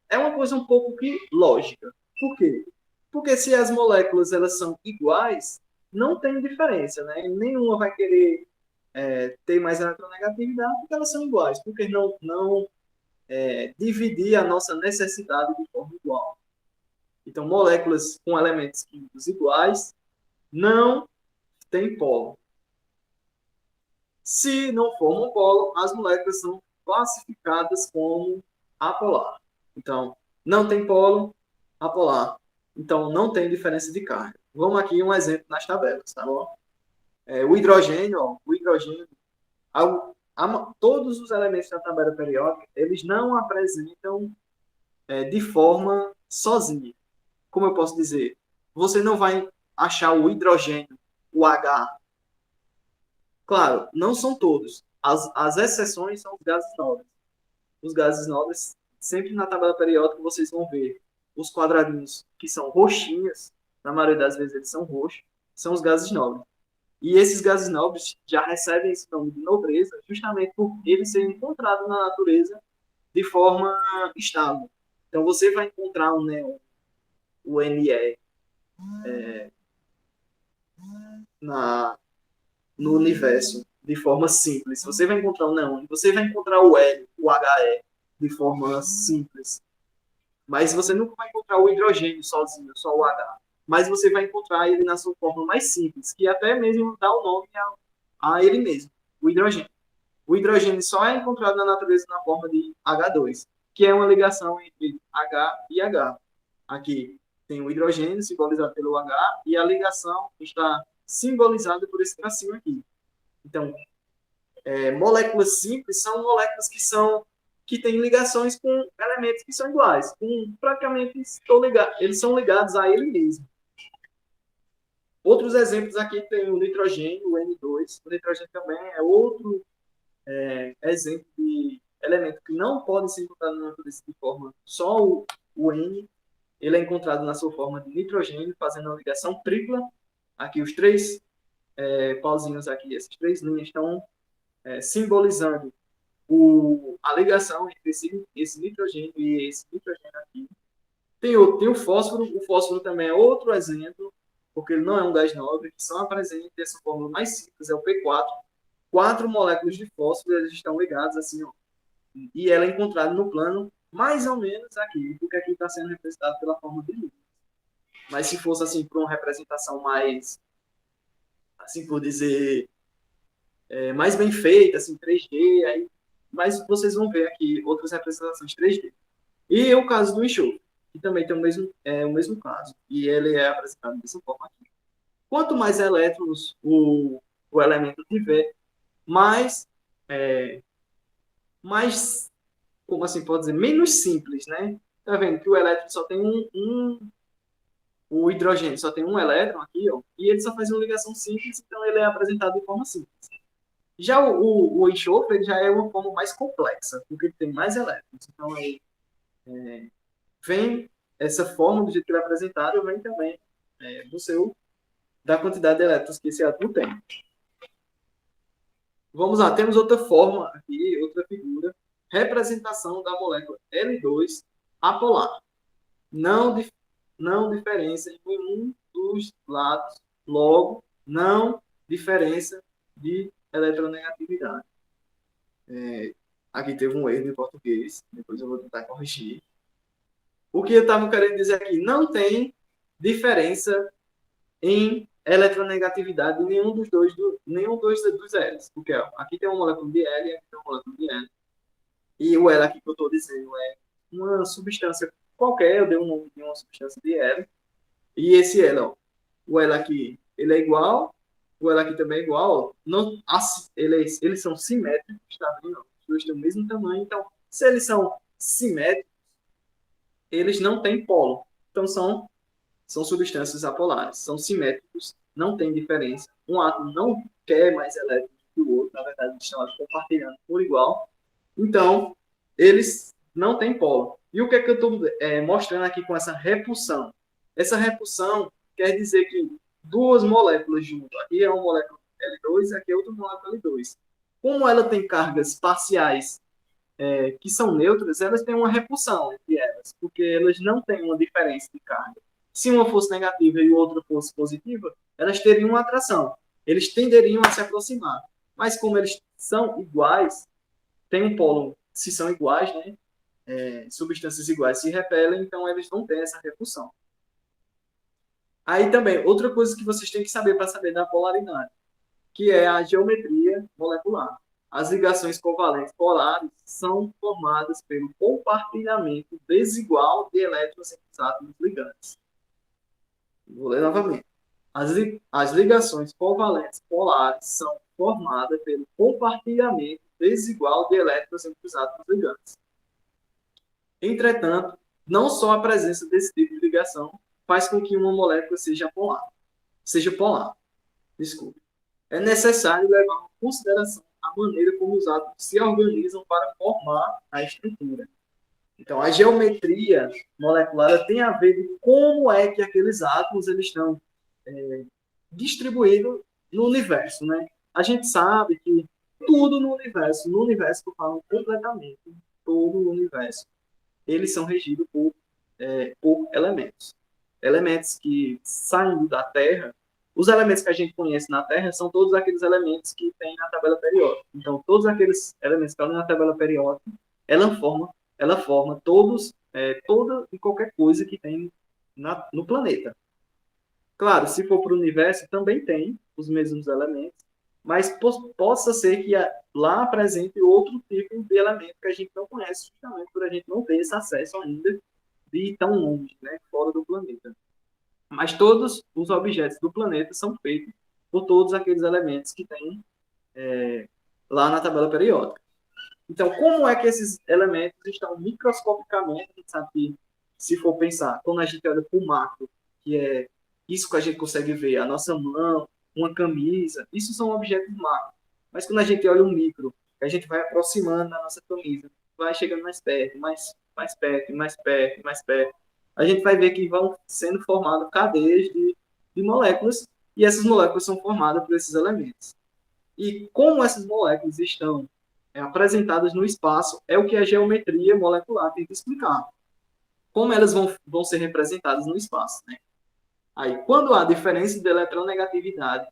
A: É uma coisa um pouco que lógica. Por quê? Porque se as moléculas elas são iguais, não tem diferença, né? Nenhuma vai querer ter mais eletronegatividade porque elas são iguais. Porque não dividir a nossa necessidade de forma igual. Então, moléculas com elementos químicos iguais não tem polo. Se não formam polo, as moléculas são classificadas como apolar. Então, não tem polo, apolar. Então, não tem diferença de carga. Vamos aqui um exemplo nas tabelas, tá bom? O hidrogênio, todos os elementos da tabela periódica, eles não apresentam de forma sozinha. Como eu posso dizer? Você não vai achar o hidrogênio, o H. Claro, não são todos. As exceções são os gases nobres. Os gases nobres, sempre na tabela periódica, vocês vão ver os quadradinhos que são roxinhas, na maioria das vezes eles são roxos, são os gases nobres. E esses gases nobres já recebem esse nome de nobreza justamente por eles serem encontrados na natureza de forma estável. Então, você vai encontrar um neon, o Ne, no universo de forma simples. Você vai encontrar o neon, você vai encontrar o Hélio, o He, de forma simples. Mas você nunca vai encontrar o hidrogênio sozinho, só o H. Mas você vai encontrar ele na sua forma mais simples, que até mesmo dá o nome a ele mesmo, o hidrogênio. O hidrogênio só é encontrado na natureza na forma de H2, que é uma ligação entre H e H. Aqui tem o hidrogênio simbolizado pelo H e a ligação está simbolizada por esse tracinho aqui. Então, moléculas simples são moléculas que têm ligações com elementos que são iguais. Praticamente eles são ligados a ele mesmo. Outros exemplos aqui tem o nitrogênio, o N2. O nitrogênio também é outro exemplo de elemento que não pode ser encontrado na natureza de forma só o N. Ele é encontrado na sua forma de nitrogênio, fazendo uma ligação tripla. Aqui os três pauzinhos aqui, essas 3 linhas estão simbolizando a ligação entre esse nitrogênio e esse nitrogênio aqui. Tem o fósforo também é outro exemplo, porque ele não é um gás nobre, que só apresenta essa fórmula mais simples, é o P4. 4 moléculas de fósforo, eles estão ligadas assim, ó, e ela é encontrada no plano mais ou menos aqui, porque aqui está sendo representado pela forma de luz. Mas se fosse assim, para uma representação mais, assim por dizer, mais bem feita, assim, 3D, aí, mas vocês vão ver aqui outras representações 3D. E o caso do enxofre, que também tem o mesmo caso, e ele é apresentado dessa forma aqui. Quanto mais elétrons o elemento tiver, mais, como assim pode dizer, menos simples, né? Tá vendo que o elétron só tem o hidrogênio só tem um elétron aqui, ó, e ele só faz uma ligação simples, então ele é apresentado de forma simples. Já o enxofre ele já é uma forma mais complexa, porque ele tem mais elétrons. Então, aí, vem essa forma do jeito que ele é apresentado, vem também da quantidade de elétrons que esse átomo tem. Vamos lá, temos outra forma aqui, outra figura, representação da molécula L2 apolar. Não diferença em um dos lados, logo, não diferença de eletronegatividade. Aqui teve um erro em português, depois eu vou tentar corrigir. O que eu estava querendo dizer aqui, não tem diferença em eletronegatividade em nenhum dos dois L's. Porque ó, aqui tem uma molécula de L e aqui tem uma molécula de N. E o L aqui que eu estou dizendo é uma substância qualquer, eu dei um nome de uma substância de L. E esse L, ó, o L aqui, ele é igual, o L aqui também é igual. Não, eles são simétricos, tá vendo? Os dois têm o mesmo tamanho, então, se eles são simétricos, eles não têm polo. Então, são substâncias apolares, são simétricos, não tem diferença. Um átomo não quer mais elétrons que o outro, na verdade, eles estão compartilhando por igual. Então, eles não têm polo. E o que é que eu estou mostrando aqui com essa repulsão? Essa repulsão quer dizer que duas moléculas juntas, aqui é uma molécula L2 e aqui é outra molécula L2. Como ela tem cargas parciais que são neutras, elas têm uma repulsão entre elas, porque elas não têm uma diferença de carga. Se uma fosse negativa e a outra fosse positiva, elas teriam uma atração. Eles tenderiam a se aproximar. Mas como eles são iguais, tem um polo, se são iguais, né? Substâncias iguais se repelem, então eles não têm essa repulsão. Aí também, outra coisa que vocês têm que saber para saber da polaridade, que é a geometria molecular. As ligações covalentes polares são formadas pelo compartilhamento desigual de elétrons entre os átomos ligantes. Vou ler novamente. As ligações covalentes polares são formadas pelo compartilhamento desigual de elétrons entre os átomos ligantes. Entretanto, não só a presença desse tipo de ligação faz com que uma molécula seja polar. Desculpe. É necessário levar em consideração a maneira como os átomos se organizam para formar a estrutura. Então, a geometria molecular tem a ver com como é que aqueles átomos eles estão distribuídos no universo, né? A gente sabe que tudo no universo que eu falo completamente, todo o universo, eles são regidos por elementos. Elementos que saindo da Terra, os elementos que a gente conhece na Terra são todos aqueles elementos que tem na tabela periódica. Então, todos aqueles elementos que estão na tabela periódica, ela forma toda e qualquer coisa que tem no planeta. Claro, se for para o universo, também tem os mesmos elementos, mas possa ser que lá apresente outro tipo de elemento que a gente não conhece, justamente por a gente não ter esse acesso ainda de tão longe, né, fora do planeta. Mas todos os objetos do planeta são feitos por todos aqueles elementos que tem lá na tabela periódica. Então, como é que esses elementos estão microscopicamente? A gente sabe que, se for pensar, quando a gente olha para o macro, que é isso que a gente consegue ver, a nossa mão, uma camisa, isso são objetos macro. Mas quando a gente olha um micro, a gente vai aproximando da nossa camisa, vai chegando mais perto, mais perto, mais perto. A gente vai ver que vão sendo formadas cadeias de moléculas E essas moléculas são formadas por esses elementos. E como essas moléculas estão apresentadas no espaço, é o que a geometria molecular tenta explicar. Como elas vão ser representadas no espaço, né? Aí, quando há diferença de eletronegatividade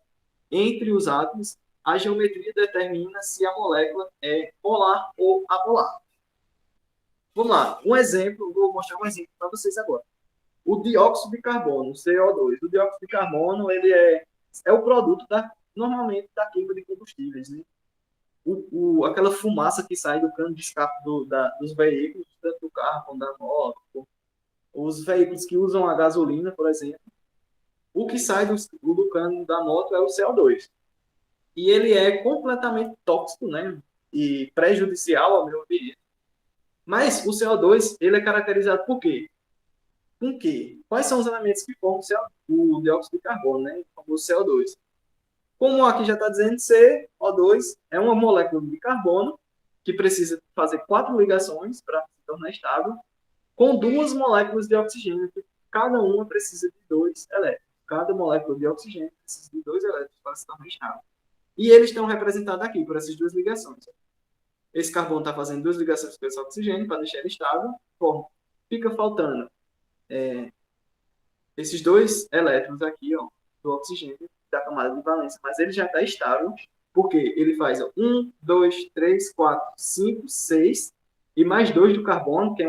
A: entre os átomos, a geometria determina se a molécula é polar ou apolar. Vamos lá, vou mostrar um exemplo para vocês agora. O dióxido de carbono, o CO2. O dióxido de carbono, ele é o produto, normalmente, da queima de combustíveis, né? Aquela fumaça que sai do cano de escape dos veículos, tanto do carro como da moto, os veículos que usam a gasolina, por exemplo, o que sai do cano da moto é o CO2. E ele é completamente tóxico, né? E prejudicial ao meio ambiente. Mas o CO2, ele é caracterizado por quê? Com quê? Quais são os elementos que formam o dióxido de carbono, né? Como o CO2. Como aqui já está dizendo, CO2 é uma molécula de carbono que precisa fazer 4 ligações para se tornar estável, com 2 moléculas de oxigênio, que cada uma precisa de 2 elétrons. Cada molécula de oxigênio precisa de 2 elétrons para se tornar estável. E eles estão representados aqui por essas 2 ligações. Esse carbono está fazendo 2 ligações com esse oxigênio para deixar ele estável. Bom, fica faltando esses 2 elétrons aqui, ó, do oxigênio da camada de valência, mas ele já está estável, porque ele faz 1, 2, 3, 4, 5, 6, e mais 2 do carbono, que é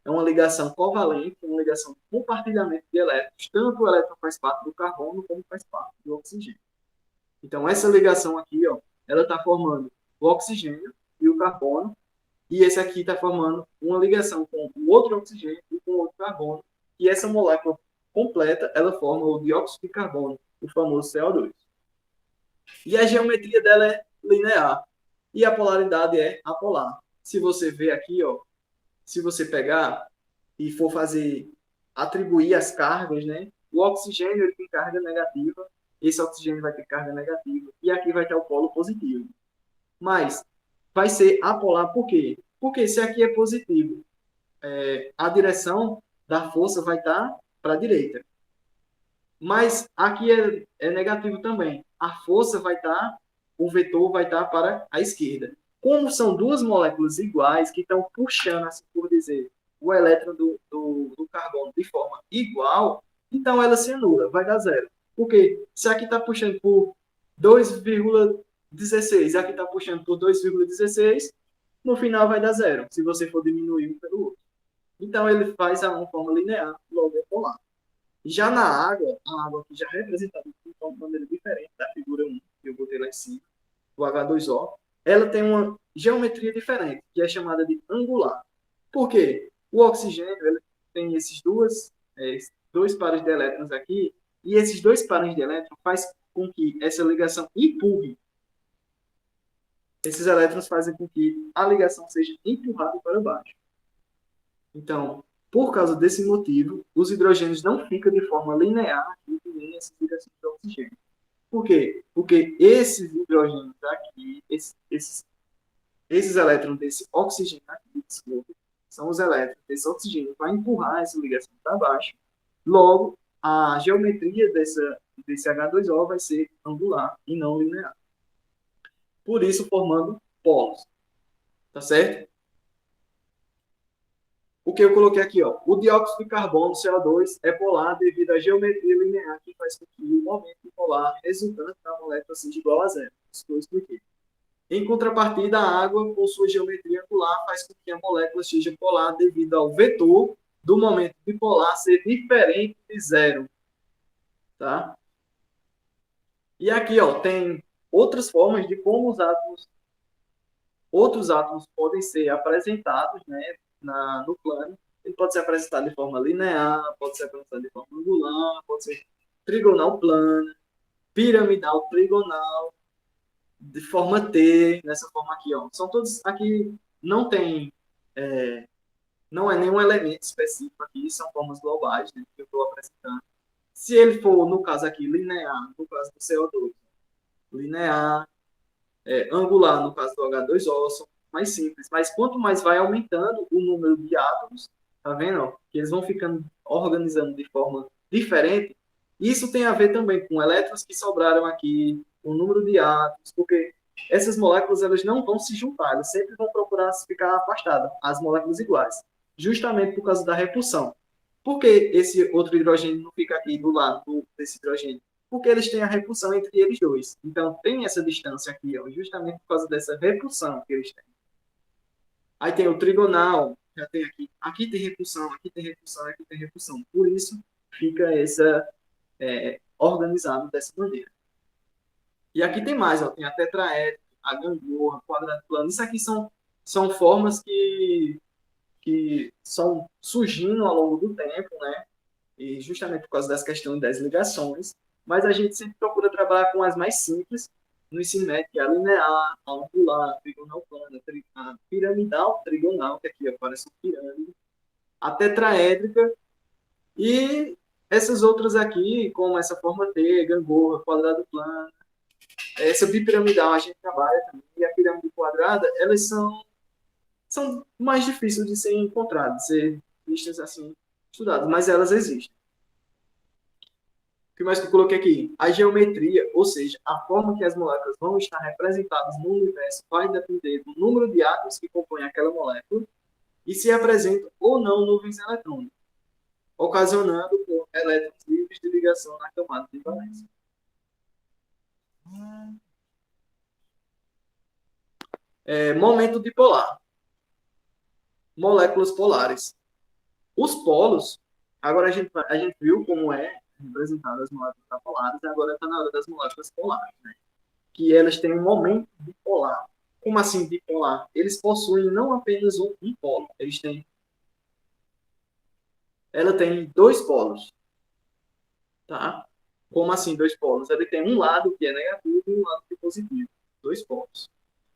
A: uma ligação covalente, uma ligação de compartilhamento de elétrons. Tanto o elétron faz parte do carbono, como faz parte do oxigênio. Então, essa ligação aqui, ó, ela está formando o oxigênio e o carbono, e esse aqui está formando uma ligação com o outro oxigênio e com o outro carbono, e essa molécula completa, ela forma o dióxido de carbono, o famoso CO2. E a geometria dela é linear, e a polaridade é apolar. Se você ver aqui, ó, se você pegar e for atribuir as cargas, né? O oxigênio ele tem carga negativa, esse oxigênio vai ter carga negativa, e aqui vai ter o polo positivo. Mas vai ser apolar por quê? Porque se aqui é positivo, a direção da força vai estar para a direita. Mas aqui é negativo também. A força vai estar, o vetor vai estar para a esquerda. Como são 2 moléculas iguais que estão puxando, assim por dizer, o elétron do carbono de forma igual, então ela se anula, vai dar 0. Porque se aqui está puxando por 2,16 e aqui está puxando por 2,16, no final vai dar 0, se você for diminuir um pelo outro. Então ele faz uma forma linear, logo é polar. Já na água, a água aqui já é representada de uma maneira diferente da figura 1, que eu botei lá em cima, o H2O, ela tem uma geometria diferente, que é chamada de angular. Por quê? O oxigênio ele tem esses 2 pares de elétrons aqui, e esses 2 pares de elétrons faz com que essa ligação empurre. Esses elétrons fazem com que a ligação seja empurrada para baixo. Então, por causa desse motivo, os hidrogênios não ficam de forma linear e nem essas ligações de oxigênio. Por quê? Porque esses hidrogênios aqui, esses elétrons desse oxigênio aqui, desculpa, são os elétrons desse oxigênio, vai empurrar essa ligação para baixo. Logo, a geometria desse H2O vai ser angular e não linear. Por isso, formando polos. Tá certo? O que eu coloquei aqui, ó, o dióxido de carbono, CO2, é polar devido à geometria linear que faz com que o momento polar resultante da molécula seja igual a 0. Isso que eu expliquei. Em contrapartida, a água, com sua geometria angular, faz com que a molécula seja polar devido ao vetor do momento bipolar ser diferente de 0. Tá? E aqui, ó, tem outras formas de como outros átomos podem ser apresentados, né, no plano. Ele pode ser apresentado de forma linear, pode ser apresentado de forma angular, pode ser trigonal plana, piramidal trigonal, de forma T, nessa forma aqui, ó. São todos aqui, não tem, não é nenhum elemento específico aqui, são formas globais, né, que eu estou apresentando. Se ele for, no caso aqui, linear, no caso do CO2, linear, angular, no caso do H2O, são mais simples. Mas quanto mais vai aumentando o número de átomos, tá vendo? Ó, que eles vão ficando organizando de forma diferente, Isso tem a ver também com elétrons que sobraram aqui, o número de átomos, porque essas moléculas elas não vão se juntar, elas sempre vão procurar ficar afastadas, as moléculas iguais, justamente por causa da repulsão. Por que esse outro hidrogênio não fica aqui do lado desse hidrogênio? Porque eles têm a repulsão entre eles dois. Então, tem essa distância aqui, ó, justamente por causa dessa repulsão que eles têm. Aí tem o trigonal, já tem aqui. Aqui tem repulsão, aqui tem repulsão, aqui tem repulsão. Por isso, fica essa organizado dessa maneira. E aqui tem mais, ó, tem a tetraédrica, a gangorra, quadrado plano. Isso aqui são formas que são surgindo ao longo do tempo, né? E justamente por causa das questões das ligações. Mas a gente sempre procura trabalhar com as mais simples no ensino médio, que é a linear, a angular, a trigonal plana, a piramidal, trigonal, que aqui aparece um pirâmide, a tetraédrica e essas outras aqui, como essa forma T, gangorra, quadrado plano. Essa bipiramidal a gente trabalha também, e a pirâmide quadrada, elas são mais difíceis de ser encontradas, de ser vistas assim, estudadas, mas elas existem. O que mais que eu coloquei aqui? A geometria, ou seja, a forma que as moléculas vão estar representadas no universo vai depender do número de átomos que compõem aquela molécula e se apresentam ou não nuvens eletrônicas, ocasionando por elétrons livres de ligação na camada de valência. Momento dipolar. Moléculas polares. Os polos, agora a gente viu como é representado as moléculas apolares, e agora está na hora das moléculas polares, né? Que elas têm um momento dipolar. Como assim dipolar? Eles possuem não apenas um polo, ela tem dois polos, tá? Como assim dois polos? Ela tem um lado que é negativo e um lado que é positivo, dois polos.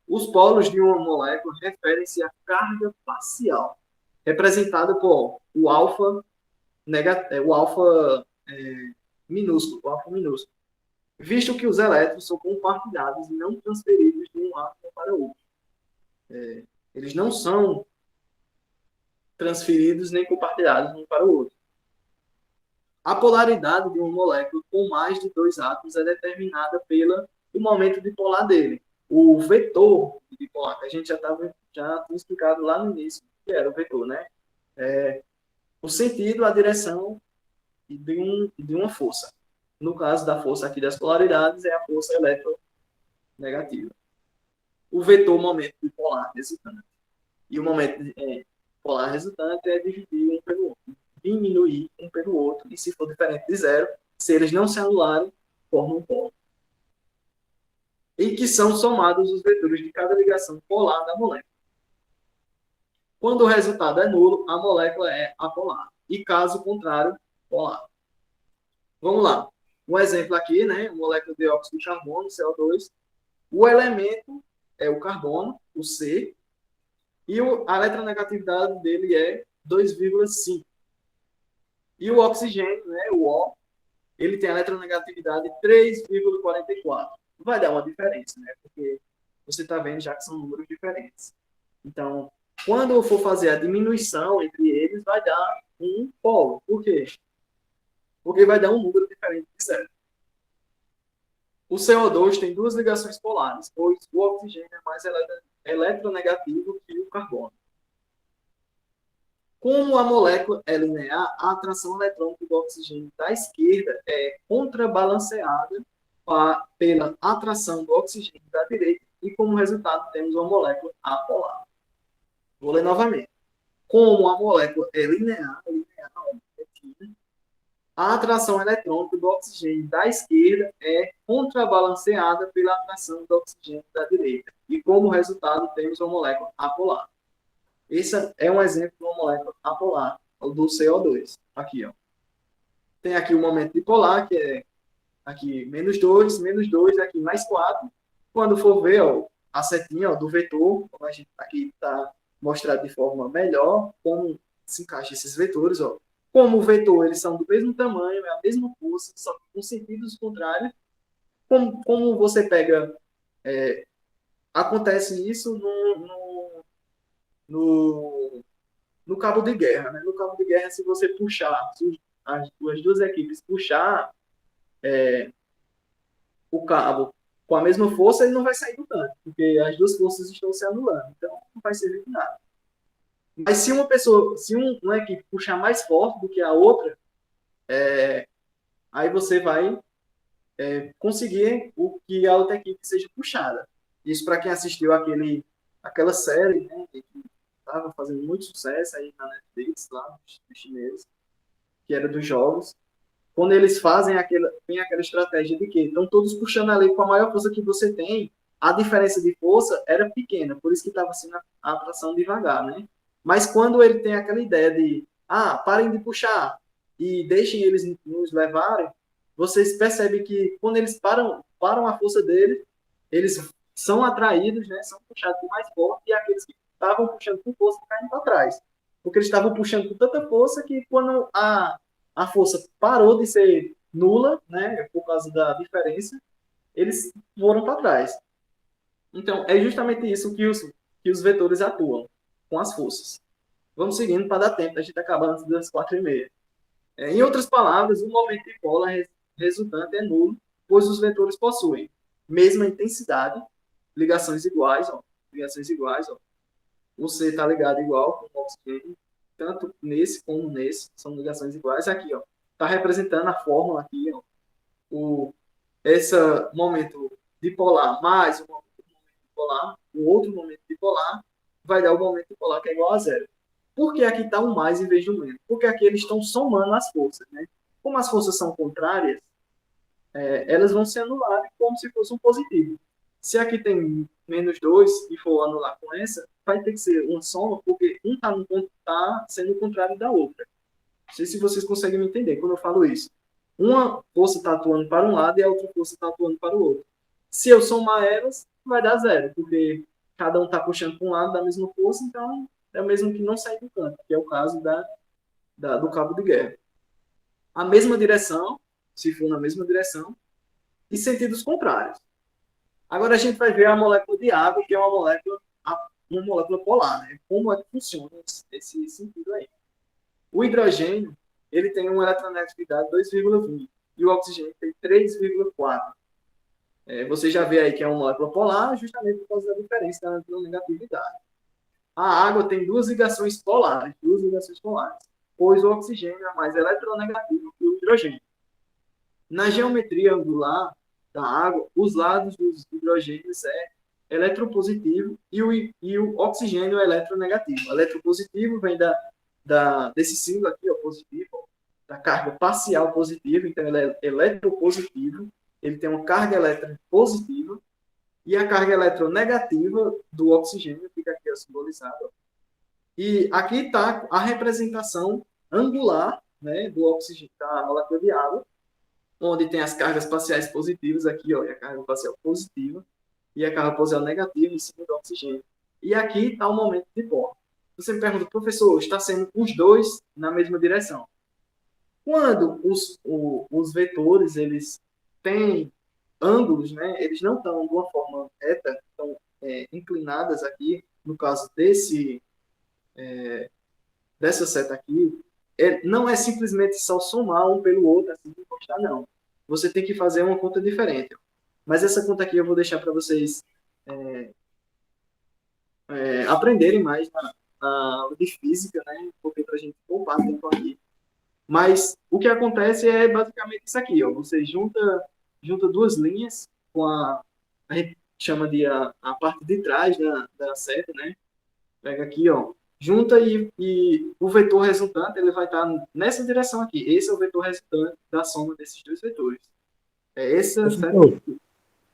A: Os polos de uma molécula referem-se à carga parcial, representada por o alfa minúsculo, o alfa minúsculo, visto que os elétrons são compartilhados e não transferidos de um átomo para outro. Eles não são transferidos nem compartilhados de um para o outro. A polaridade de uma molécula com mais de dois átomos é determinada pelo momento dipolar dele. O vetor dipolar, que a gente já tinha explicado lá no início, que era o vetor, né? O sentido, a direção de uma força. No caso da força aqui das polaridades, é a força eletronegativa. O vetor momento dipolar resultante. E o momento polar resultante é dividir um pelo outro. Diminuir um pelo outro. E se for diferente de zero, se eles não se anularem, formam um polo. Em que são somados os vetores de cada ligação polar da molécula. Quando o resultado é nulo, a molécula é apolar. E caso contrário, polar. Vamos lá. Um exemplo aqui, né? Molécula de dióxido de carbono, CO2. O elemento é o carbono, o C, e a eletronegatividade dele é 2,5. E o oxigênio, né, o O, ele tem a eletronegatividade 3,44. Vai dar uma diferença, né? Porque você está vendo já que são números diferentes. Então, quando eu for fazer a diminuição entre eles, vai dar um polo. Por quê? Porque vai dar um número diferente de zero. O CO2 tem duas ligações polares, pois o oxigênio é mais eletronegativo que o carbono. Como a molécula é linear, a atração eletrônica do oxigênio da esquerda é contrabalanceada pela atração do oxigênio da direita e, como resultado, temos uma molécula apolar. Vou ler novamente. Como a molécula é linear, a atração eletrônica do oxigênio da esquerda é contrabalanceada pela atração do oxigênio da direita. E, como resultado, temos uma molécula apolar. Esse é um exemplo de uma molécula apolar, do CO2. Aqui, ó. Tem aqui o momento dipolar, que é aqui menos 2, aqui mais 4. Quando for ver, ó, a setinha, ó, do vetor, como a gente aqui está mostrado de forma melhor, como se encaixa esses vetores, ó. Como o vetor, eles são do mesmo tamanho, é a mesma força, só que com sentidos contrários. Como você pega... acontece isso no cabo de guerra, né? No cabo de guerra, se você puxar, se as duas equipes puxar, o cabo com a mesma força, ele não vai sair do canto, porque as duas forças estão se anulando, então não vai servir de nada. Mas se uma equipe puxar mais forte do que a outra, aí você vai conseguir o que a outra equipe seja puxada. Isso para quem assistiu aquela série, né, que estava fazendo muito sucesso aí na Netflix, lá dos chineses, que era dos jogos. Quando eles tem aquela estratégia de que estão todos puxando ali com a maior força que você tem, a diferença de força era pequena, por isso que estava sendo a atração devagar, né? Mas quando ele tem aquela ideia de, parem de puxar e deixem eles nos levarem, vocês percebem que quando eles param a força deles, eles são atraídos, né? São puxados com mais força e aqueles que estavam puxando com força caem para trás. Porque eles estavam puxando com tanta força que quando a força parou de ser nula, né, por causa da diferença, eles foram para trás. Então, é justamente isso que os vetores atuam, com as forças. Vamos seguindo para dar tempo, a gente acabar antes das 4h30. Em outras palavras, o momento dipolar resultante é nulo, pois os vetores possuem mesma intensidade, ligações iguais, ó. O C está ligado igual com o oxigênio, tanto nesse como nesse, são ligações iguais. Aqui, ó, está representando a fórmula aqui, ó, esse momento dipolar mais o momento dipolar, o outro momento dipolar, vai dar o momento dipolar que é igual a zero. Por que aqui está um mais em vez do menos? Porque aqui eles estão somando as forças, né? Como as forças são contrárias, elas vão se anular como se fosse um positivo. Se aqui tem -2 e for anular com essa, vai ter que ser uma soma, porque um está sendo o contrário da outra. Não sei se vocês conseguem me entender quando eu falo isso. Uma força está atuando para um lado e a outra força está atuando para o outro. Se eu somar elas, vai dar zero, porque cada um está puxando para um lado da mesma força, então é o mesmo que não sair do canto, que é o caso do cabo de guerra. A mesma direção, se for na mesma direção, e sentidos contrários. Agora a gente vai ver a molécula de água, que é uma molécula polar, né? Como é que funciona esse sentido aí? O hidrogênio, ele tem uma eletronegatividade 2,20 e o oxigênio tem 3,4. Você já vê aí que é uma molécula polar justamente por causa da diferença da eletronegatividade. A água tem duas ligações polares, pois o oxigênio é mais eletronegativo que o hidrogênio. Na geometria angular da água, os lados dos hidrogênios é eletropositivo e o oxigênio é eletronegativo. O eletropositivo vem desse símbolo aqui, ó, positivo, da carga parcial positiva, então ele é eletropositivo, ele tem uma carga elétrica positiva, e a carga eletronegativa do oxigênio fica aqui ó, simbolizada. E aqui está a representação angular, né, do oxigênio, da molécula de água, onde tem as cargas parciais positivas aqui, ó, e a carga parcial positiva, e a carga parcial negativa em cima do oxigênio. E aqui está o momento de dipolar. Você me pergunta, professor, está sendo os dois na mesma direção. Quando os vetores eles têm ângulos, né, eles não estão de uma forma reta, estão inclinadas aqui, no caso dessa seta aqui, não é simplesmente só somar um pelo outro, assim, encostar, não. Você tem que fazer uma conta diferente. Mas essa conta aqui eu vou deixar para vocês aprenderem mais na aula de física, né? Porque para a gente poupar tempo aqui. Mas o que acontece é basicamente isso aqui, ó. Você junta duas linhas com a gente chama de a parte de trás da seta, né? Pega aqui, ó. Junta e o vetor resultante ele vai estar nessa direção aqui. Esse é o vetor resultante da soma desses dois vetores. Essa seta aqui.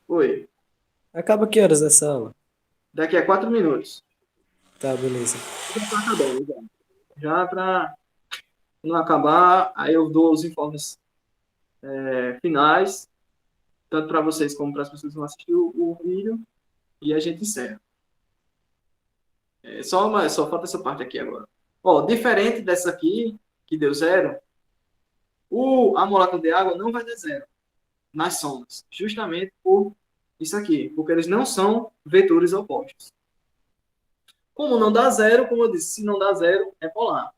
A: Oi.
B: Acaba que horas essa aula?
A: Daqui a 4 minutos.
B: Tá, beleza.
A: Já tá acabando, já. Já para não acabar, aí eu dou os informes finais, tanto para vocês como para as pessoas que vão assistir o vídeo, e a gente encerra. Só falta essa parte aqui agora. Ó, diferente dessa aqui, que deu zero, a molécula de água não vai dar zero nas somas, justamente por isso aqui, porque eles não são vetores opostos. Como não dá zero, como eu disse, se não dá zero, é polar.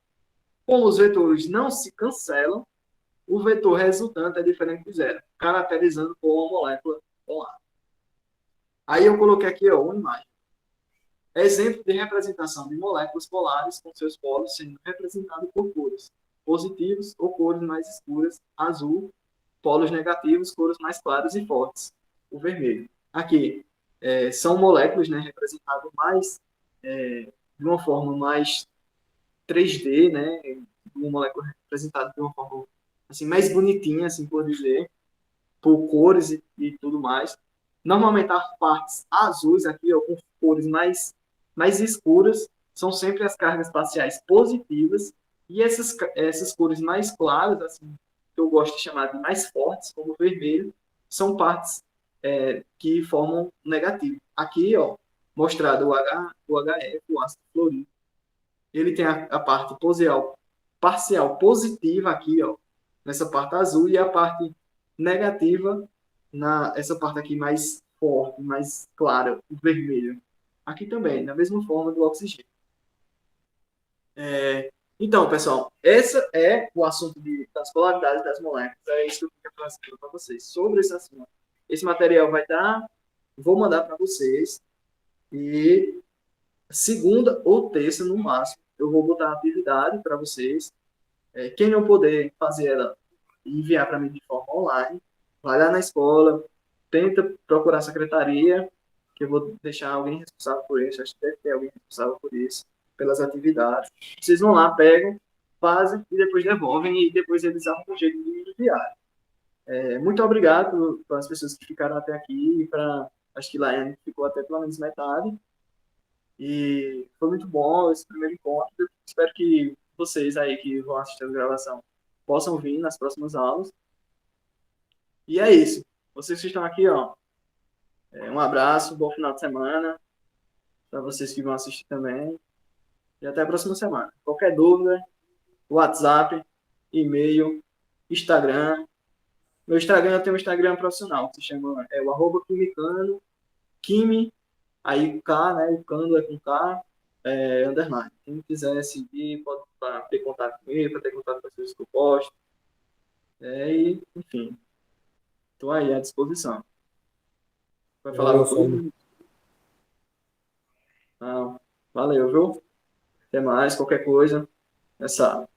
A: Como os vetores não se cancelam, o vetor resultante é diferente de zero, caracterizando por uma molécula polar. Aí eu coloquei aqui ó, uma imagem. Exemplo de representação de moléculas polares com seus polos sendo representados por cores positivos ou cores mais escuras, azul, polos negativos, cores mais claras e fortes, o vermelho. Aqui são moléculas, né, representadas mais de uma forma mais 3D, né, uma molécula representada de uma forma assim mais bonitinha, assim por dizer, por cores e tudo mais. Normalmente as partes azuis aqui, ó, com cores mais escuras, são sempre as cargas parciais positivas, e essas cores mais claras, assim, que eu gosto de chamar de mais fortes, como o vermelho, são partes que formam negativo. Aqui, ó, mostrado o HF, o ácido fluorídrico. Ele tem a parte parcial positiva aqui, ó, nessa parte azul, e a parte negativa essa parte aqui mais forte, mais clara, o vermelho. Aqui também, da mesma forma do oxigênio. Então, pessoal, esse é o assunto das polaridades das moléculas. É isso que eu queria trazer para vocês sobre esse assunto. Esse material vou mandar para vocês, e segunda ou terça, no máximo, eu vou botar a atividade para vocês. Quem não puder fazer ela e enviar para mim de forma online, vai lá na escola, tenta procurar a secretaria, que eu vou deixar alguém responsável por isso, acho que deve ter alguém responsável por isso, pelas atividades. Vocês vão lá, pegam, fazem e depois devolvem, e depois eles arrumam um jeito de enviar. Muito obrigado para as pessoas que ficaram até aqui, e acho que Laiane ficou até pelo menos metade. E foi muito bom esse primeiro encontro. Eu espero que vocês aí que vão assistir a gravação possam vir nas próximas aulas. E é isso. Vocês que estão aqui, ó, um abraço, bom final de semana para vocês que vão assistir também. E até a próxima semana. Qualquer dúvida, WhatsApp, e-mail, Instagram. Meu Instagram, eu tenho um Instagram profissional, que se chama o @quimicano, Kimi, aí K, né? O Cano é com K, underline. Quem quiser seguir, pode ter contato comigo, para ter contato com as coisas que eu posto. E, enfim, estou aí à disposição. Vai falar
B: Valeu,
A: alguma
B: Fábio.
A: coisa? Não. Valeu, viu? Até mais, qualquer coisa. Essa.